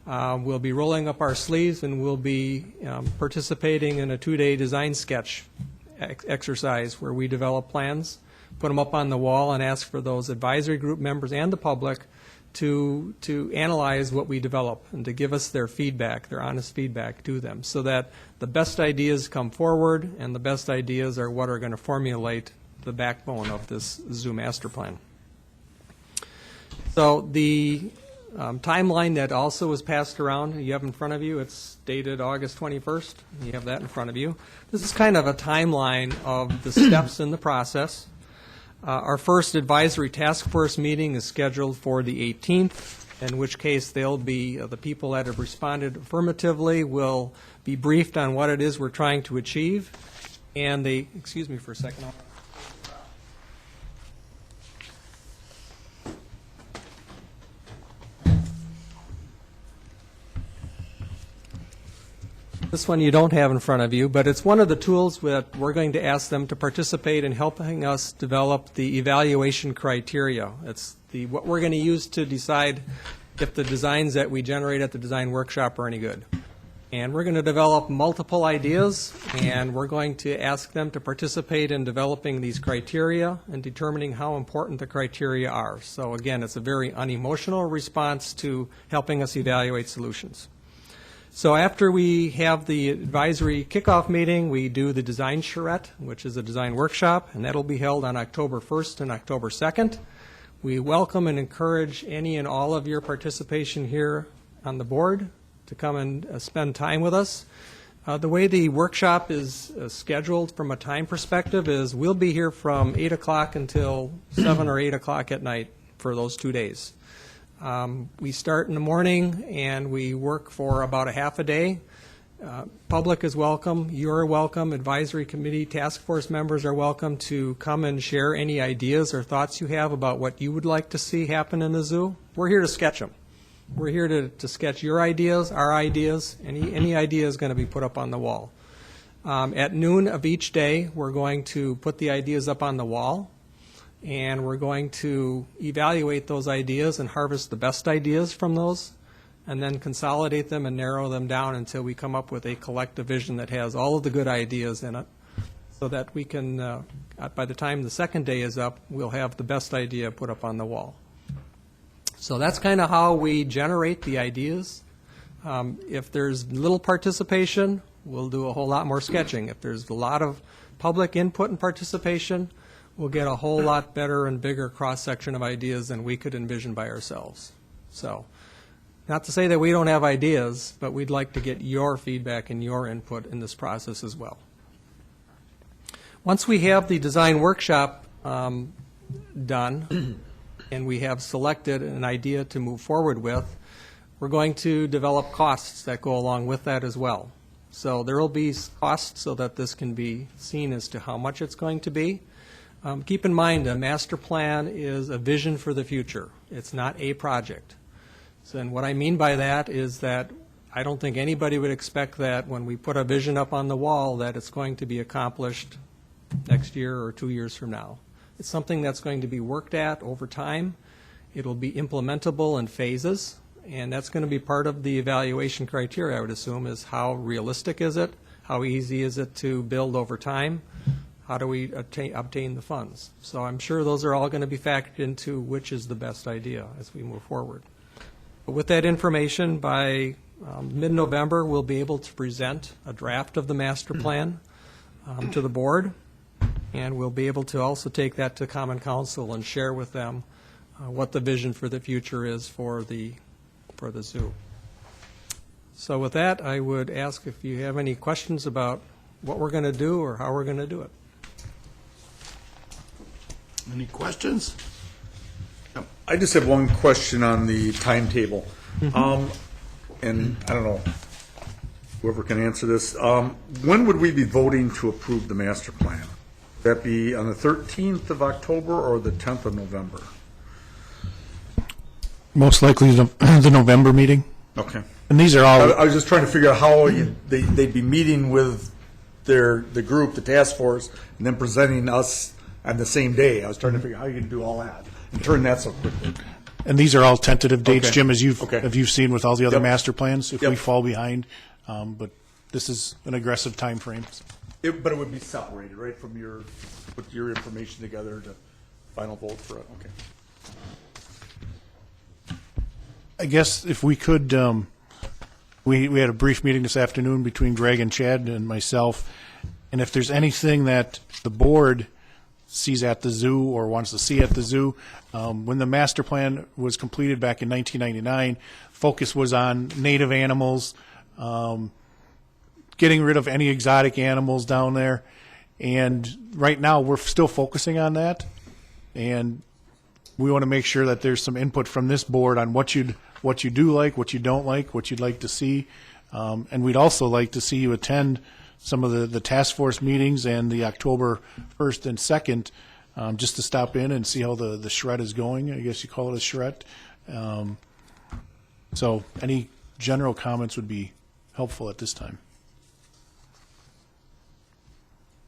We'll be rolling up our sleeves and we'll be participating in a 2-day design sketch exercise where we develop plans, put them up on the wall, and ask for those advisory group members and the public to analyze what we develop and to give us their feedback, their honest feedback to them, so that the best ideas come forward, and the best ideas are what are going to formulate the backbone of this zoo master plan. So the timeline that also was passed around, you have in front of you, it's dated August 21st. You have that in front of you. This is kind of a timeline of the steps in the process. Our first advisory task force meeting is scheduled for the 18th, in which case they'll be, the people that have responded affirmatively will be briefed on what it is we're trying to achieve. And they, excuse me for a second. This one you don't have in front of you, but it's one of the tools that we're going to ask them to participate in helping us develop the evaluation criteria. It's what we're going to use to decide if the designs that we generate at the design workshop are any good. And we're going to develop multiple ideas, and we're going to ask them to participate in developing these criteria and determining how important the criteria are. So again, it's a very unemotional response to helping us evaluate solutions. So after we have the advisory kickoff meeting, we do the design charrette, which is a design workshop, and that'll be held on October 1st and October 2nd. We welcome and encourage any and all of your participation here on the board to come and spend time with us. The way the workshop is scheduled from a time perspective is we'll be here from 8 o'clock until 7 or 8 o'clock at night for those 2 days. We start in the morning and we work for about a half a day. Public is welcome. You're welcome. Advisory committee task force members are welcome to come and share any ideas or thoughts you have about what you would like to see happen in the zoo. We're here to sketch them. We're here to sketch your ideas, our ideas. Any idea is going to be put up on the wall. At noon of each day, we're going to put the ideas up on the wall. and we're going to evaluate those ideas and harvest the best ideas from those, and then consolidate them and narrow them down until we come up with a collective vision that has all of the good ideas in it, so that we can, by the time the second day is up, we'll have the best idea put up on the wall. So that's kind of how we generate the ideas. If there's little participation, we'll do a whole lot more sketching. If there's a lot of public input and participation, we'll get a whole lot better and bigger cross-section of ideas than we could envision by ourselves. So, not to say that we don't have ideas, but we'd like to get your feedback and your input in this process as well. Once we have the design workshop done, and we have selected an idea to move forward with, we're going to develop costs that go along with that as well. So there will be costs so that this can be seen as to how much it's going to be. Keep in mind, a master plan is a vision for the future. It's not a project. So, and what I mean by that is that I don't think anybody would expect that when we put a vision up on the wall that it's going to be accomplished next year or 2 years from now. It's something that's going to be worked at over time. It'll be implementable in phases, and that's going to be part of the evaluation criteria, I would assume, is how realistic is it? How easy is it to build over time? How do we obtain the funds? So I'm sure those are all going to be factored into which is the best idea as we move forward. But with that information, by mid-November, we'll be able to present a draft of the master plan to the board, and we'll be able to also take that to Common Council and share with them what the vision for the future is for the zoo. So with that, I would ask if you have any questions about what we're going to do or how we're going to do it. Any questions? I just have one question on the timetable. And I don't know, whoever can answer this. When would we be voting to approve the master plan? Would that be on the 13th of October or the 10th of November? Most likely the November meeting. Okay. And these are all... I was just trying to figure out how they'd be meeting with the group, the task force, and then presenting us on the same day. I was trying to figure out how you can do all that and turn that so quickly. And these are all tentative dates, Okay. Jim, as you've Okay. seen with all the other Yep. master plans, if Yep. we fall behind. But this is an aggressive time frame. But it would be separated, right, from put your information together to final vote for it, okay. I guess if we could, we had a brief meeting this afternoon between Greg and Chad and myself, and if there's anything that the board sees at the zoo or wants to see at the zoo, when the master plan was completed back in 1999, focus was on native animals, getting rid of any exotic animals down there, and right now we're still focusing on that, and we want to make sure that there's some input from this board on what you do like, what you don't like, what you'd like to see. And we'd also like to see you attend some of the task force meetings and the October 1st and 2nd, just to stop in and see how the shred is going. I guess you call it a shred. So any general comments would be helpful at this time.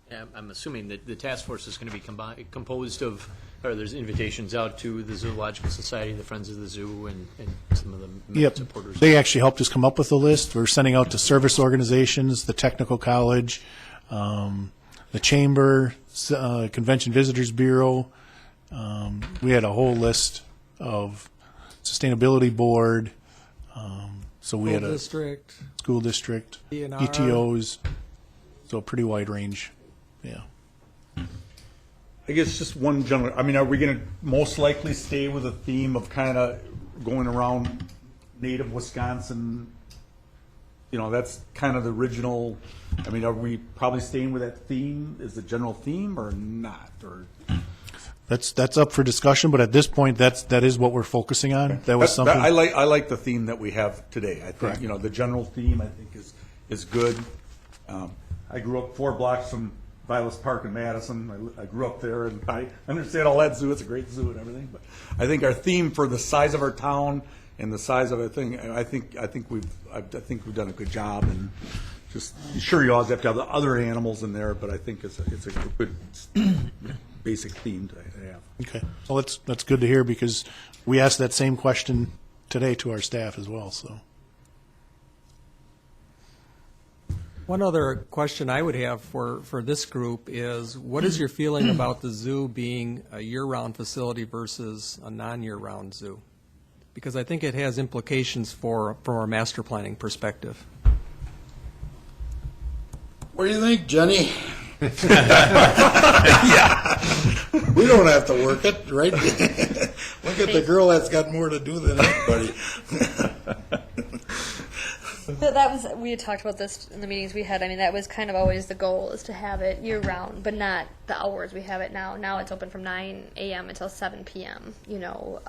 Yeah, I'm assuming that the task force is going to be composed of, or there's invitations out to the Zoological Society, the Friends of the Zoo, and some of the Yep. supporters. They actually helped us come up with the list. We're sending out to service organizations, the technical college, the chamber, Convention Visitors Bureau. We had a whole list of sustainability board. So we had a district, school district, DNR. ETOs. So a pretty wide range. Yeah. I guess just one general, I mean, are we going to most likely stay with a theme of kind of going around native Wisconsin? You know, that's kind of the original, I mean, are we probably staying with that theme? Is the general theme or not? Or That's up for discussion, but at this point, that is what we're focusing on. That was something. I like the theme that we have today. I think, Correct. you know, the general theme, I think, is good. I grew up 4 blocks from Vilas Park in Madison. I grew up there, and I understand all that zoo. It's a great zoo and everything. But I think our theme for the size of our town and the size of our thing, I think we've done a good job. And just sure, you always have to have the other animals in there, but I think it's a good basic theme that I have. Okay. Well, that's good to hear because we asked that same question today to our staff as well, so. One other question I would have for this group is, what is your feeling about the zoo being a year-round facility versus a non-year-round zoo? Because I think it has implications from our master planning perspective. What do you think, Jenny? Yeah. We don't have to work it, right? Look at the girl that's got more to do than anybody. But that was, we had talked about this in the meetings we had. I mean, that was kind of always the goal, is to have it year round, but not the hours we have it now. Now it's open from 9 a.m. until 7 p.m., you know.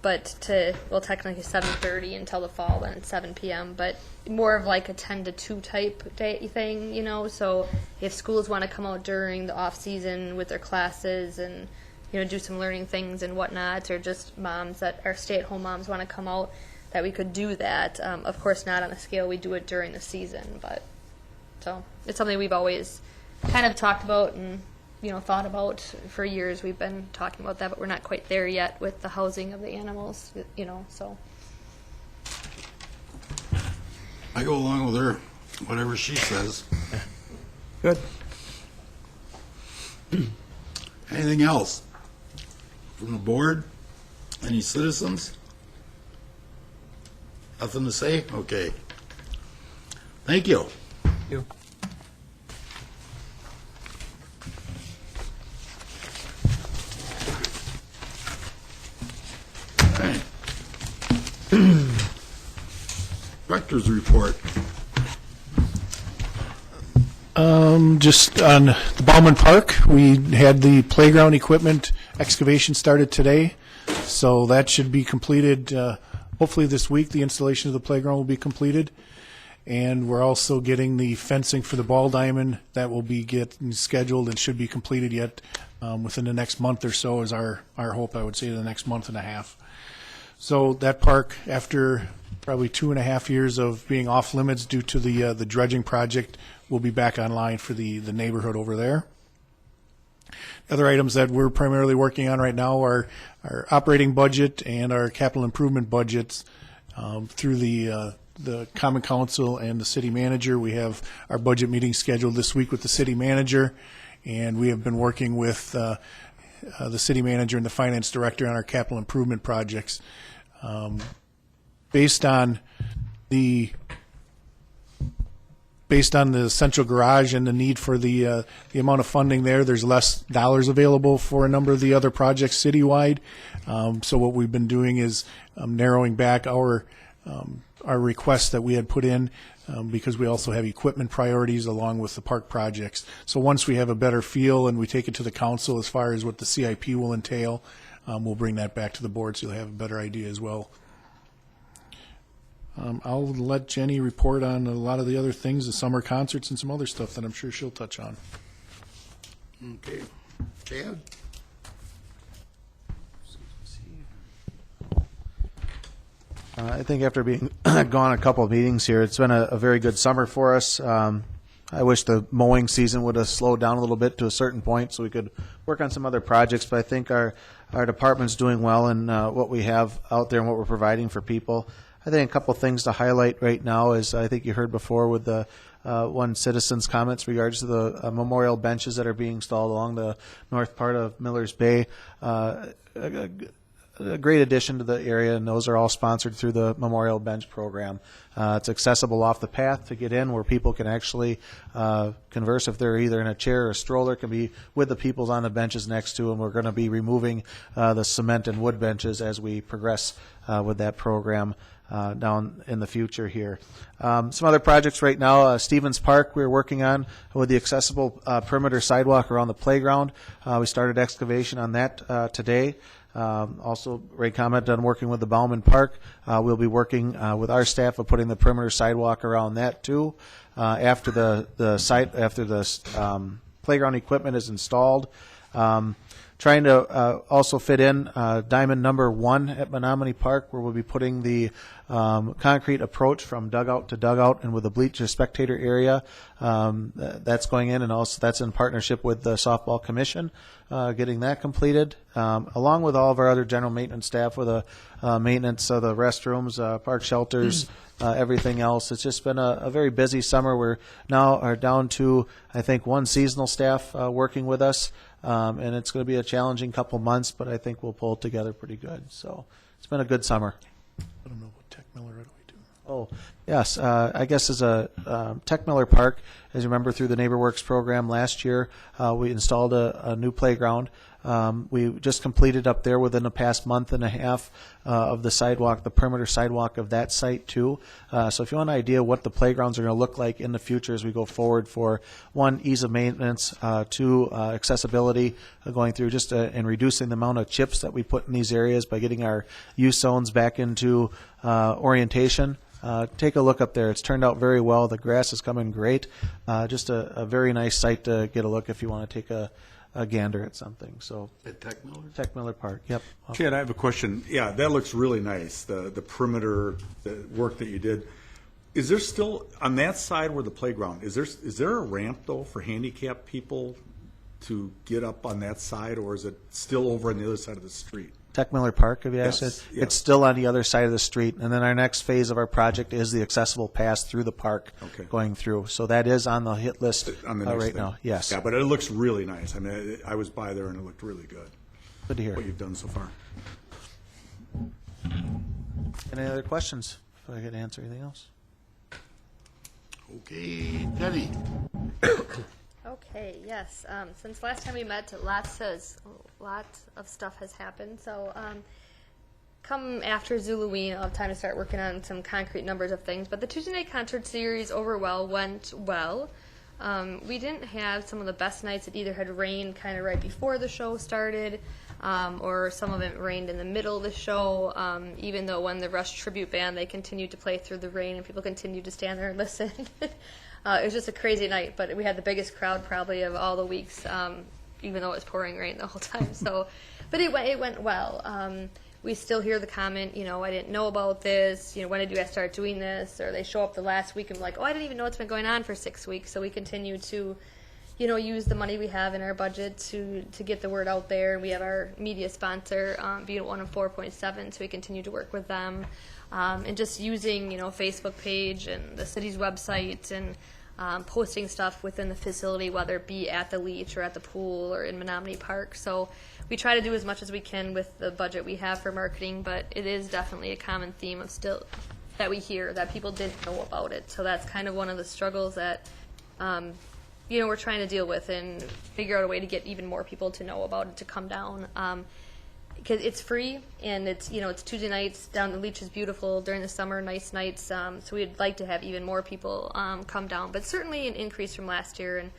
But technically 7:30 until the fall, then it's 7 p.m., but more of like a 10 to 2 type day thing, you know. So if schools want to come out during the off season with their classes and, you know, do some learning things and whatnot, or just moms that are stay-at-home moms want to come out, that we could do that. Of course, not on a scale we do it during the season, but so it's something we've always kind of talked about and, you know, thought about for years. We've been talking about that, but we're not quite there yet with the housing of the animals, you know, so. I go along with her, whatever she says. Good. Anything else from the board? Any citizens? Nothing to say? Okay. Thank you. Thank you. Director's report. Just on the Bauman Park, we had the playground equipment excavation started today, so that should be completed. Hopefully this week, the installation of the playground will be completed. And we're also getting the fencing for the ball diamond. That will be getting scheduled and should be completed yet within the next month or so is our hope, I would say, the next month and a half. So that park, after probably 2.5 years of being off limits due to the dredging project, will be back online for the neighborhood over there. Other items that we're primarily working on right now are our operating budget and our capital improvement budgets through the Common Council and the city manager. We have our budget meeting scheduled this week with the city manager, and we have been working with the city manager and the finance director on our capital improvement projects. Based on the central garage and the need for the amount of funding there, there's less dollars available for a number of the other projects citywide. So what we've been doing is narrowing back our requests that we had put in because we also have equipment priorities along with the park projects. So once we have a better feel and we take it to the council as far as what the CIP will entail, we'll bring that back to the board so you'll have a better idea as well. I'll let Jenny report on a lot of the other things, the summer concerts and some other stuff that I'm sure she'll touch on. Okay. Chad? I think after being gone a couple of meetings here, it's been a very good summer for us. I wish the mowing season would have slowed down a little bit to a certain point so we could work on some other projects, but I think our department's doing well in what we have out there and what we're providing for people. I think a couple things to highlight right now is I think you heard before with the one citizen's comments regards to the memorial benches that are being installed along the north part of Miller's Bay. A great addition to the area, and those are all sponsored through the Memorial Bench program. It's accessible off the path to get in where people can actually converse if they're either in a chair or a stroller, can be with the people on the benches next to them. We're going to be removing the cement and wood benches as we progress with that program down in the future here. Some other projects right now, Stevens Park we're working on with the accessible perimeter sidewalk around the playground. We started excavation on that today. Also, Ray commented on working with the Bauman Park. We'll be working with our staff of putting the perimeter sidewalk around that too. After the playground equipment is installed, trying to also fit in diamond number 1 at Menominee Park, where we'll be putting the concrete approach from dugout to dugout and with a bleacher spectator area. That's going in, and also that's in partnership with the Softball Commission, getting that completed, along with all of our other general maintenance staff with the maintenance of the restrooms, park shelters, everything else. It's just been a very busy summer. We're now are down to, I think, 1 seasonal staff working with us, and it's going to be a challenging couple months, but I think we'll pull it together pretty good. So it's been a good summer. I don't know what Tech Miller do we do. Oh, yes. I guess as a Tech Miller Park, as you remember through the NeighborWorks program last year, we installed a new playground. We just completed up there within the past month and a half of the sidewalk, the perimeter sidewalk of that site too. So if you want an idea what the playgrounds are going to look like in the future as we go forward for 1, ease of maintenance, 2, accessibility, going through just and reducing the amount of chips that we put in these areas by getting our use zones back into orientation. Take a look up there. It's turned out very well. The grass is coming great. Just a very nice site to get a look if you want to take a gander at something. So At Tech Miller? Tech Miller Park, yep. Chad, I have a question. Yeah, that looks really nice, the perimeter, the work that you did. Is there still, on that side where the playground, is there a ramp, though, for handicapped people to get up on that side, or is it still over on the other side of the street? Tech Miller Park, have you asked Yes, it? yes. It's still on the other side of the street, and then our next phase of our project is the accessible pass through the park going through. So that is on the hit list On the next right thing. now, yes. Yeah, but it looks really nice. I mean, I was by there and it looked really good. Good to hear. What you've done so far. Any other questions? If I could answer anything else? Okay, Debbie. Okay, yes. Since last time we met, lots of stuff has happened. So come after Zulaween, I'll have time to start working on some concrete numbers of things. But the Tuesday night concert series went well. We didn't have some of the best nights. It either had rained kind of right before the show started, or some of it rained in the middle of the show, even though when the Rush tribute band, they continued to play through the rain and people continued to stand there and listen. It was just a crazy night, but we had the biggest crowd probably of all the weeks, even though it was pouring rain the whole time. So, but it went well. We still hear the comment, I didn't know about this. When did you guys start doing this? Or they show up the last week and be like, I didn't even know it's been going on for 6 weeks. So we continue to, use the money we have in our budget to get the word out there. We have our media sponsor, Butte 104.7, so we continue to work with them. And just using, Facebook page and the city's website and posting stuff within the facility, whether it be at the Leach or at the pool or in Menominee Park. So we try to do as much as we can with the budget we have for marketing, but it is definitely a common theme of still that we hear that people didn't know about it. So that's kind of one of the struggles that we're trying to deal with and figure out a way to get even more people to know about it, to come down. Because it's free and it's Tuesday nights down the Leach is beautiful during the summer, nice nights. So we'd like to have even more people come down, but certainly an increase from last year. And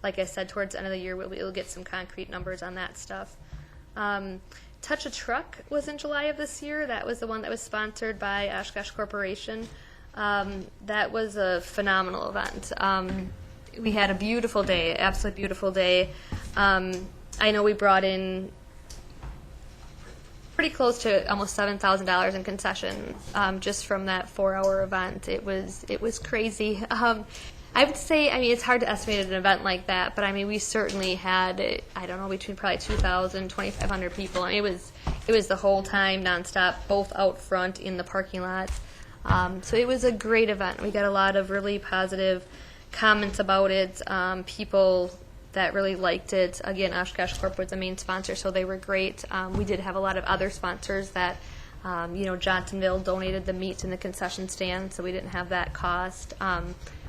like I said, towards the end of the year, we'll get some concrete numbers on that stuff. Touch a Truck was in July of this year. That was the one that was sponsored by Oshkosh Corporation. That was a phenomenal event. We had a beautiful day, absolutely beautiful day. I know we brought in pretty close to almost $7,000 in concessions just from that 4-hour event. It was crazy. I would say, it's hard to estimate an event like that, but we certainly had, between probably 2,000, 2,500 people. It was the whole time, nonstop, both out front in the parking lot. So it was a great event. We got a lot of really positive comments about it. People that really liked it. Again, Oshkosh Corp was the main sponsor, so they were great. We did have a lot of other sponsors that, Johnsonville donated the meat in the concession stand, so we didn't have that cost.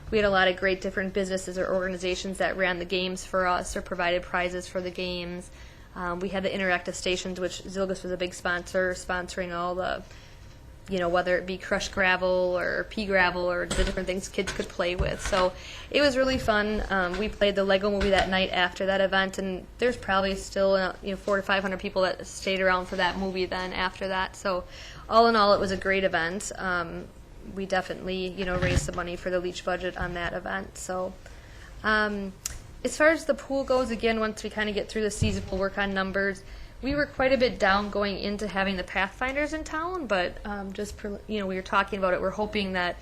We had a lot of great different businesses or organizations that ran the games for us or provided prizes for the games. We had the interactive stations, which Zilgus was a big sponsor, sponsoring all the, whether it be crushed gravel or pea gravel or the different things kids could play with. So it was really fun. We played the Lego movie that night after that event, and there's probably still 400 to 500 people that stayed around for that movie then after that. So all in all, it was a great event. We definitely, raised some money for the Leach budget on that event. So as far as the pool goes, again, once we kind of get through the season, we'll work on numbers. We were quite a bit down going into having the Pathfinders in town, but we were talking about it. We're hoping that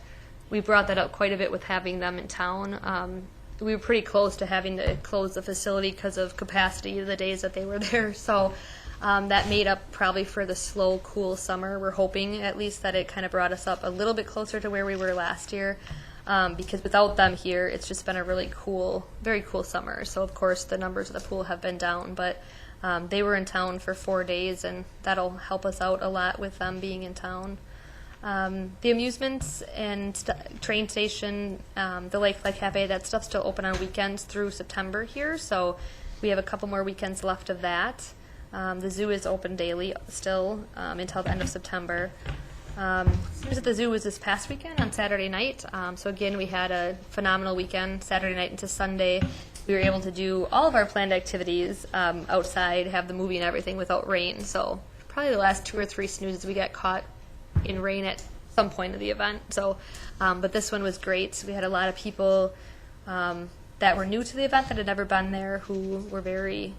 we brought that up quite a bit with having them in town. We were pretty close to having to close the facility because of capacity of the days that they were there. So that made up probably for the slow, cool summer. We're hoping at least that it kind of brought us up a little bit closer to where we were last year. Because without them here, it's just been a really cool, very cool summer. So, of course, the numbers of the pool have been down, but they were in town for 4 days, and that'll help us out a lot with them being in town. The amusements and train station, the Lakefly Cafe, that stuff's still open on weekends through September here, so we have a couple more weekends left of that. The zoo is open daily still until the end of September. At the zoo was this past weekend on Saturday night. So again, we had a phenomenal weekend, Saturday night into Sunday. We were able to do all of our planned activities outside, have the movie and everything without rain. So probably the last 2 or 3 snoozes we got caught in rain at some point of the event. So, but this one was great. We had a lot of people that were new to the event that had never been there who were very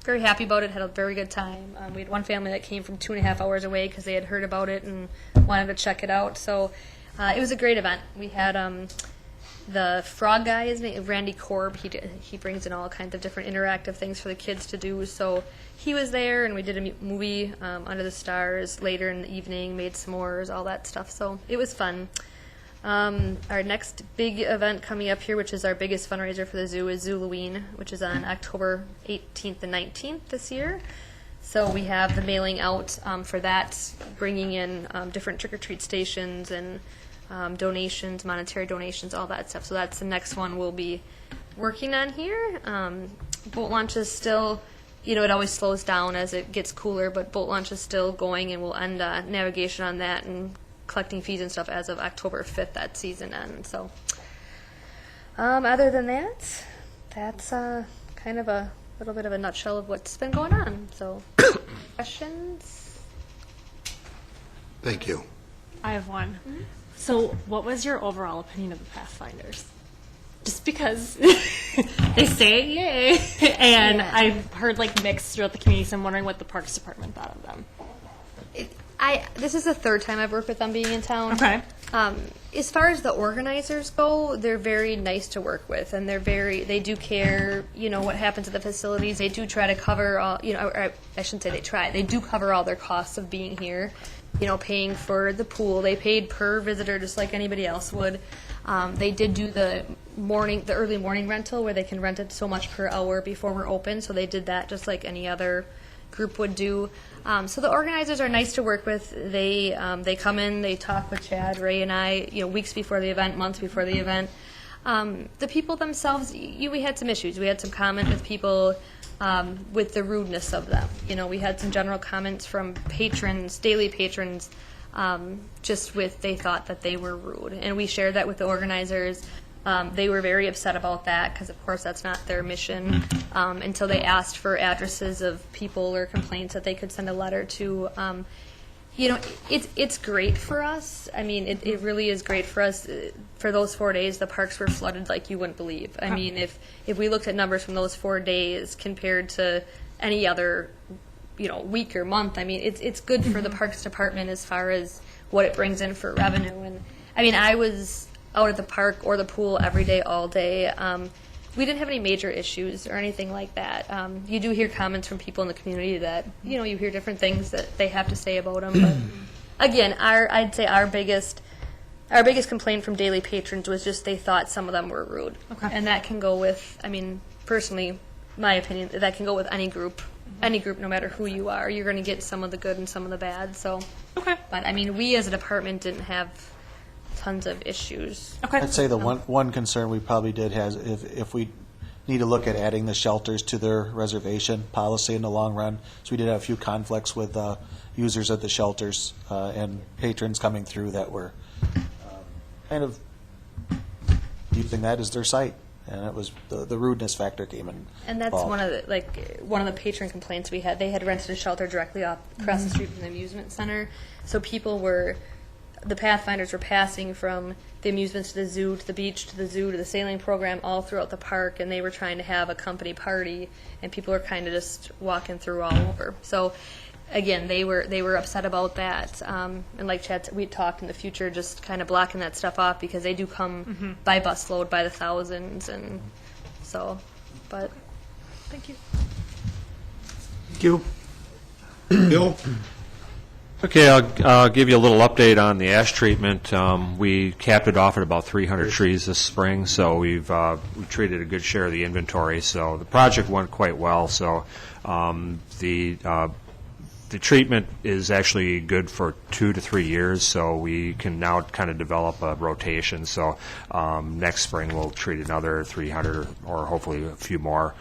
happy about it, had a very good time. We had one family that came from 2.5 hours away because they had heard about it and wanted to check it out. So it was a great event. We had the frog guy, his name Randy Korb. He brings in all kinds of different interactive things for the kids to do. So he was there, and we did a movie under the stars later in the evening, made s'mores, all that stuff. So it was fun. Our next big event coming up here, which is our biggest fundraiser for the zoo, is Zooloween, which is on October 18th and 19th this year. So we have the mailing out for that, bringing in different trick-or-treat stations and donations, monetary donations, all that stuff. So that's the next one we'll be working on here. Boat launch is still, it always slows down as it gets cooler, but boat launch is still going, and we'll end navigation on that and collecting fees and stuff as of October 5th, that season ends. So other than that, that's kind of a little bit of a nutshell of what's been going on. So questions? Thank you. I have one. Mm-hmm. So what was your overall opinion of the Pathfinders? Just because they say yay, and yeah. I've heard mixed throughout the community, so I'm wondering what the Parks Department thought of them. This is the 3rd time I've worked with them being in town. Okay. As far as the organizers go, they're very nice to work with, and they do care, what happens at the facilities. They do try to cover all, or I shouldn't say they try. They do cover all their costs of being here, paying for the pool. They paid per visitor just like anybody else would. They did do the early morning rental where they can rent it so much per hour before we're open, so they did that just like any other group would do. So the organizers are nice to work with. They come in, they talk with Chad, Ray, and I, weeks before the event, months before the event. The people themselves, we had some issues. We had some comment with people with the rudeness of them. We had some general comments from patrons, daily patrons, they thought that they were rude. And we shared that with the organizers. They were very upset about that because, of course, that's not their mission until they asked for addresses of people or complaints that they could send a letter to. It's great for us. I mean, it really is great for us. For those 4 days, the parks were flooded like you wouldn't believe. I mean, if we looked at numbers from those 4 days compared to any other, week or month, I mean, it's good for the Parks Department as far as what it brings in for revenue. And I mean, I was out at the park or the pool every day, all day. We didn't have any major issues or anything like that. You do hear comments from people in the community that, you hear different things that they have to say about them. But again, I'd say our biggest complaint from daily patrons was just they thought some of them were rude. Okay. And that can go with, I mean, personally, my opinion, that can go with any group, no matter who you are. You're going to get some of the good and some of the bad. So, okay. But I mean, we as a department didn't have tons of issues. Okay. I'd say the one concern we probably did has if we need to look at adding the shelters to their reservation policy in the long run. So we did have a few conflicts with users at the shelters and patrons coming through that were kind of using that as their site, and it was the rudeness factor came in. And that's one of the patron complaints we had. They had rented a shelter directly across the street from the amusement center, so people were the Pathfinders were passing from the amusements to the zoo, to the beach, to the zoo, to the sailing program, all throughout the park, and they were trying to have a company party, and people were kind of just walking through all over. So, again, they were upset about that, and like Chad said, we talked in the future just kind of blocking that stuff off because they do come by busload, by the thousands, and so, but thank you. Thank you. Bill? Okay, I'll give you a little update on the ash treatment. We capped it off at about 300 trees this spring, so we treated a good share of the inventory. So the project went quite well. So the treatment is actually good for 2 to 3 years, so we can now kind of develop a rotation. So next spring we'll treat another 300 or hopefully a few more.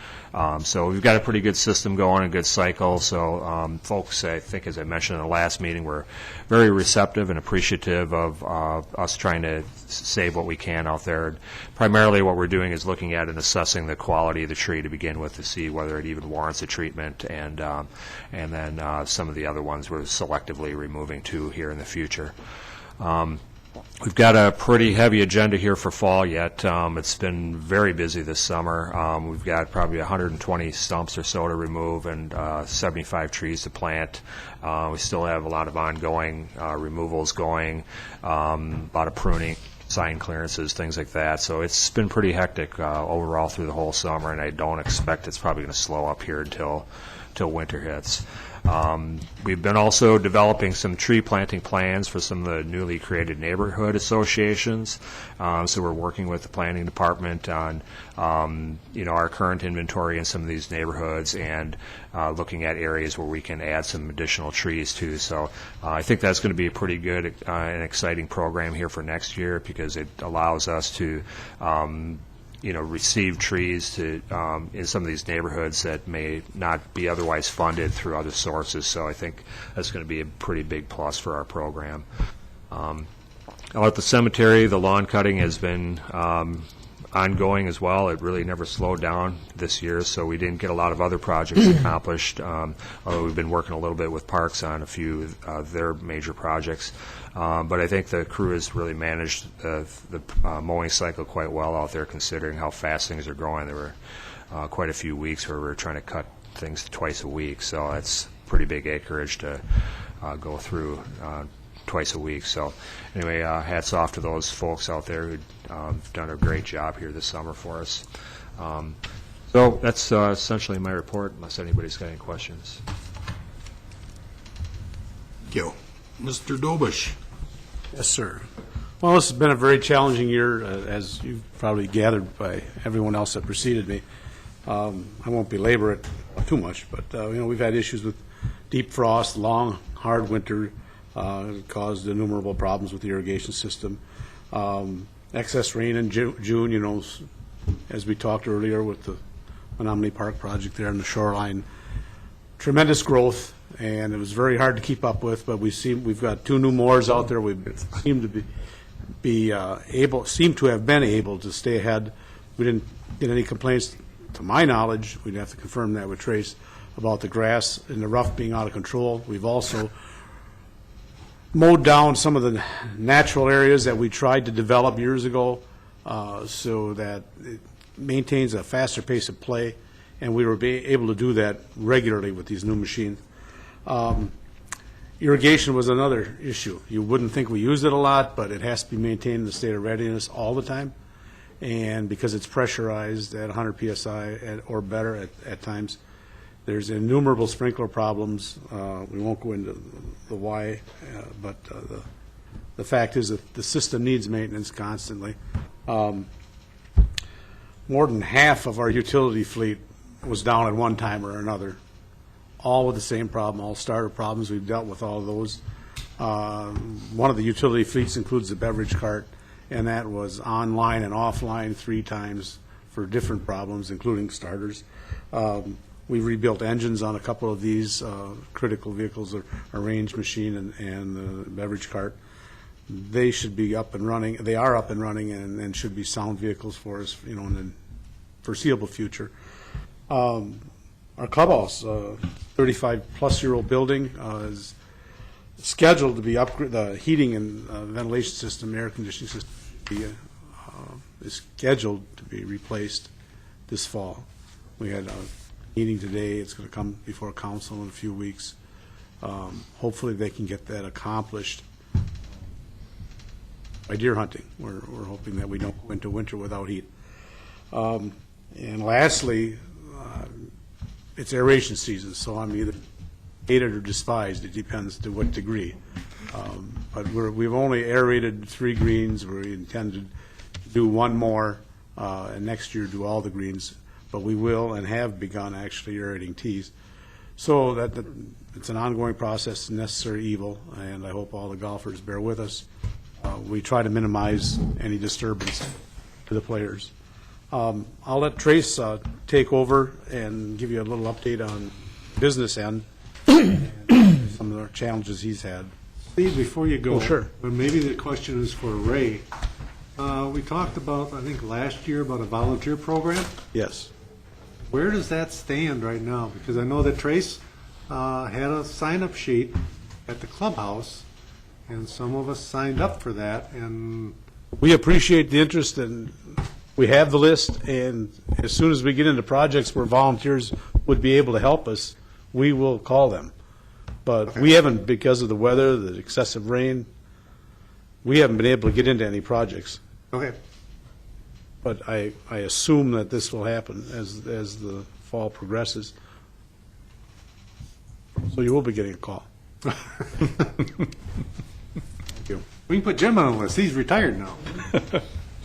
So we've got a pretty good system going, a good cycle. So folks, I think, as I mentioned in the last meeting, were very receptive and appreciative of us trying to save what we can out there. Primarily what we're doing is looking at and assessing the quality of the tree to begin with to see whether it even warrants a treatment, and then some of the other ones we're selectively removing too here in the future. We've got a pretty heavy agenda here for fall yet. It's been very busy this summer. We've got probably 120 stumps or so to remove and 75 trees to plant. We still have a lot of ongoing removals going, a lot of pruning, sign clearances, things like that. So it's been pretty hectic overall through the whole summer, and I don't expect it's probably going to slow up here until winter hits. We've been also developing some tree planting plans for some of the newly created neighborhood associations. So we're working with the planning department on our current inventory in some of these neighborhoods and looking at areas where we can add some additional trees too. So I think that's going to be a pretty good and exciting program here for next year because it allows us to receive trees to in some of these neighborhoods that may not be otherwise funded through other sources. So I think that's going to be a pretty big plus for our program. At the cemetery, the lawn cutting has been ongoing as well. It really never slowed down this year, so we didn't get a lot of other projects accomplished, although we've been working a little bit with Parks on a few of their major projects. But I think the crew has really managed the mowing cycle quite well out there, considering how fast things are growing. There were quite a few weeks where we were trying to cut things twice a week, so that's pretty big acreage to go through twice a week. So anyway, hats off to those folks out there who've done a great job here this summer for us. So that's essentially my report, unless anybody's got any questions. Thank you. Mr. Dobish. Yes, sir. Well, this has been a very challenging year, as you've probably gathered by everyone else that preceded me. I won't belabor it too much, but we've had issues with deep frost, long, hard winter. It caused innumerable problems with the irrigation system. Excess rain in June, as we talked earlier with the Menominee Park project there in the shoreline. Tremendous growth, and it was very hard to keep up with, but we've got 2 new moors out there. We seem to have been able to stay ahead. We didn't get any complaints, to my knowledge. We'd have to confirm that with Trace, about the grass and the rough being out of control. We've also mowed down some of the natural areas that we tried to develop years ago so that it maintains a faster pace of play, and we were able to do that regularly with these new machines. Irrigation was another issue. You wouldn't think we used it a lot, but it has to be maintained in the state of readiness all the time, and because it's pressurized at 100 psi or better at times, there's innumerable sprinkler problems. We won't go into the why, but the fact is that the system needs maintenance constantly. More than half of our utility fleet was down at one time or another, all with the same problem, all starter problems. We've dealt with all of those. One of the utility fleets includes the beverage cart, and that was online and offline 3 times for different problems, including starters. We've rebuilt engines on a couple of these critical vehicles, a range machine and the beverage cart. They should be up and running. They are up and running and should be sound vehicles for us, in the foreseeable future. Our clubhouse, 35-plus-year-old building, is scheduled to be upgraded, the heating and ventilation system, air conditioning system is scheduled to be replaced this fall. We had a meeting today, it's going to come before council in a few weeks. Hopefully they can get that accomplished by deer hunting. We're hoping that we don't go into winter without heat. And lastly, it's aeration season, so I'm either hated or despised. It depends to what degree. But we've only aerated 3 greens. We intend to do 1 more, and next year do all the greens. But we will and have begun actually aerating tees. So that it's an ongoing process, necessary evil, and I hope all the golfers bear with us. We try to minimize any disturbance to the players. I'll let Trace take over and give you a little update on business end and some of the challenges he's had. Steve, before you go, Oh, sure. but maybe the question is for Ray. We talked about, I think, last year about a volunteer program. Yes. Where does that stand right now? Because I know that Trace had a sign-up sheet at the clubhouse, and some of us signed up for that, and We appreciate the interest, and we have the list, and as soon as we get into projects where volunteers would be able to help us, we will call them. But we haven't, because of the weather, the excessive rain, we haven't been able to get into any projects. Okay. But I assume that this will happen as the fall progresses. So you will be getting a call. Thank you. we can put Jim on the list. He's retired now.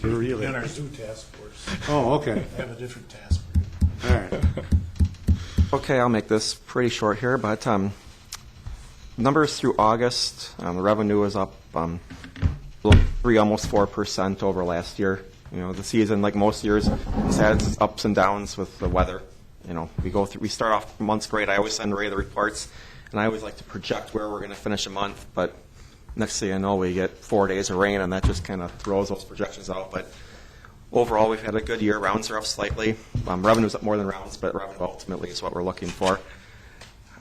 Really? And our zoo task force. Oh, okay. They have a different task. All right. Okay, I'll make this pretty short here, but numbers through August, the revenue is up 3, almost 4% over last year. You know, the season, like most years, has had its ups and downs with the weather. You know, we start off months great. I always send Ray the reports, and I always like to project where we're going to finish a month, but next thing I know, we get 4 days of rain, and that just kind of throws those projections out. But overall, we've had a good year. Rounds are up slightly. Revenue's up more than rounds, but revenue ultimately is what we're looking for.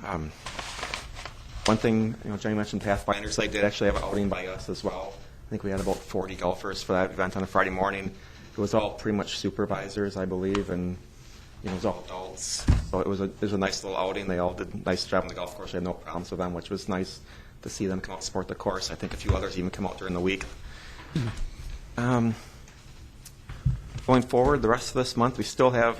One thing, you know, Jenny mentioned Pathfinders. They did actually have an outing by us as well. I think we had about 40 golfers for that event on a Friday morning. It was all pretty much supervisors, I believe, and you know, it was all adults. So it was a nice little outing. They all did a nice job on the golf course. I had no problems with them, which was nice to see them come out and support the course. I think a few others even come out during the week. Going forward, the rest of this month, we still have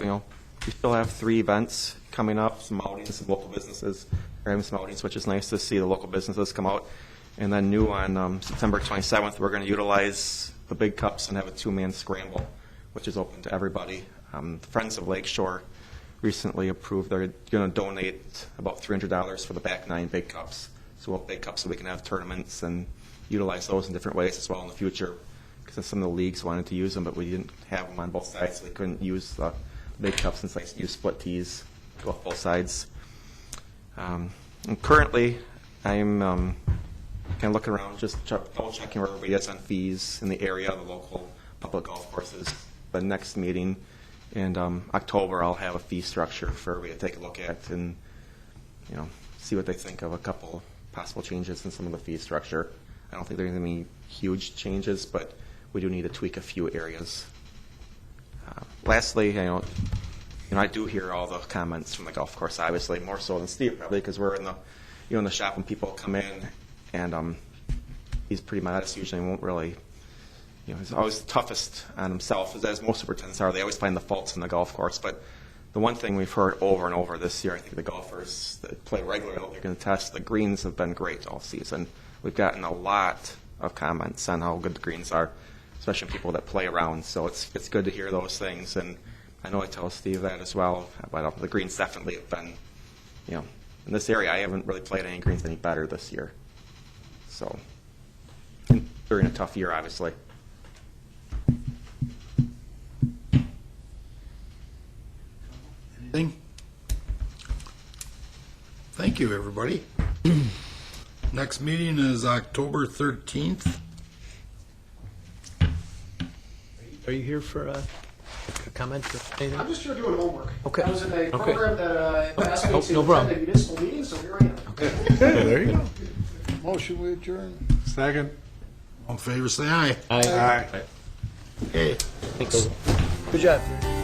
3 events coming up, some outings, some local businesses are having some outings, which is nice to see the local businesses come out. And then new on September 27th, we're going to utilize the big cups and have a 2-man scramble, which is open to everybody. The Friends of Lakeshore recently approved they're going to donate about $300 for the back 9 big cups. So we'll have big cups so we can have tournaments and utilize those in different ways as well in the future. Because some of the leagues wanted to use them, but we didn't have them on both sides, so they couldn't use the big cups since they use split tees, go off both sides. And currently, I'm kind of looking around, just double checking where everybody is on fees in the area, the local public golf courses. The next meeting in October, I'll have a fee structure for everybody to take a look at and, you know, see what they think of a couple possible changes in some of the fee structure. I don't think there's going to be huge changes, but we do need to tweak a few areas. Lastly, I do hear all the comments from the golf course, obviously, more so than Steve probably, because we're in the shop when people come in, and he's pretty modest usually and won't really, he's always the toughest on himself, as most superintendents are. They always find the faults in the golf course, but the one thing we've heard over and over this year, I think the golfers that play regularly, they're going to test, the greens have been great all season. We've gotten a lot of comments on how good the greens are, especially people that play around. So it's good to hear those things. And I know I tell Steve that as well. But the greens definitely have been, in this area, I haven't really played any greens any better this year. So during a tough year, obviously. Anything? Thank you, everybody. Next meeting is October 13th. Are you here for a comment or anything? I'm just here doing homework. Okay. I was in a program that asked me to no attend problem. a municipal meeting, so here I am. Okay. There you go. Motion we adjourn. Second. All in favor, say aye. Aye. Okay. Good job.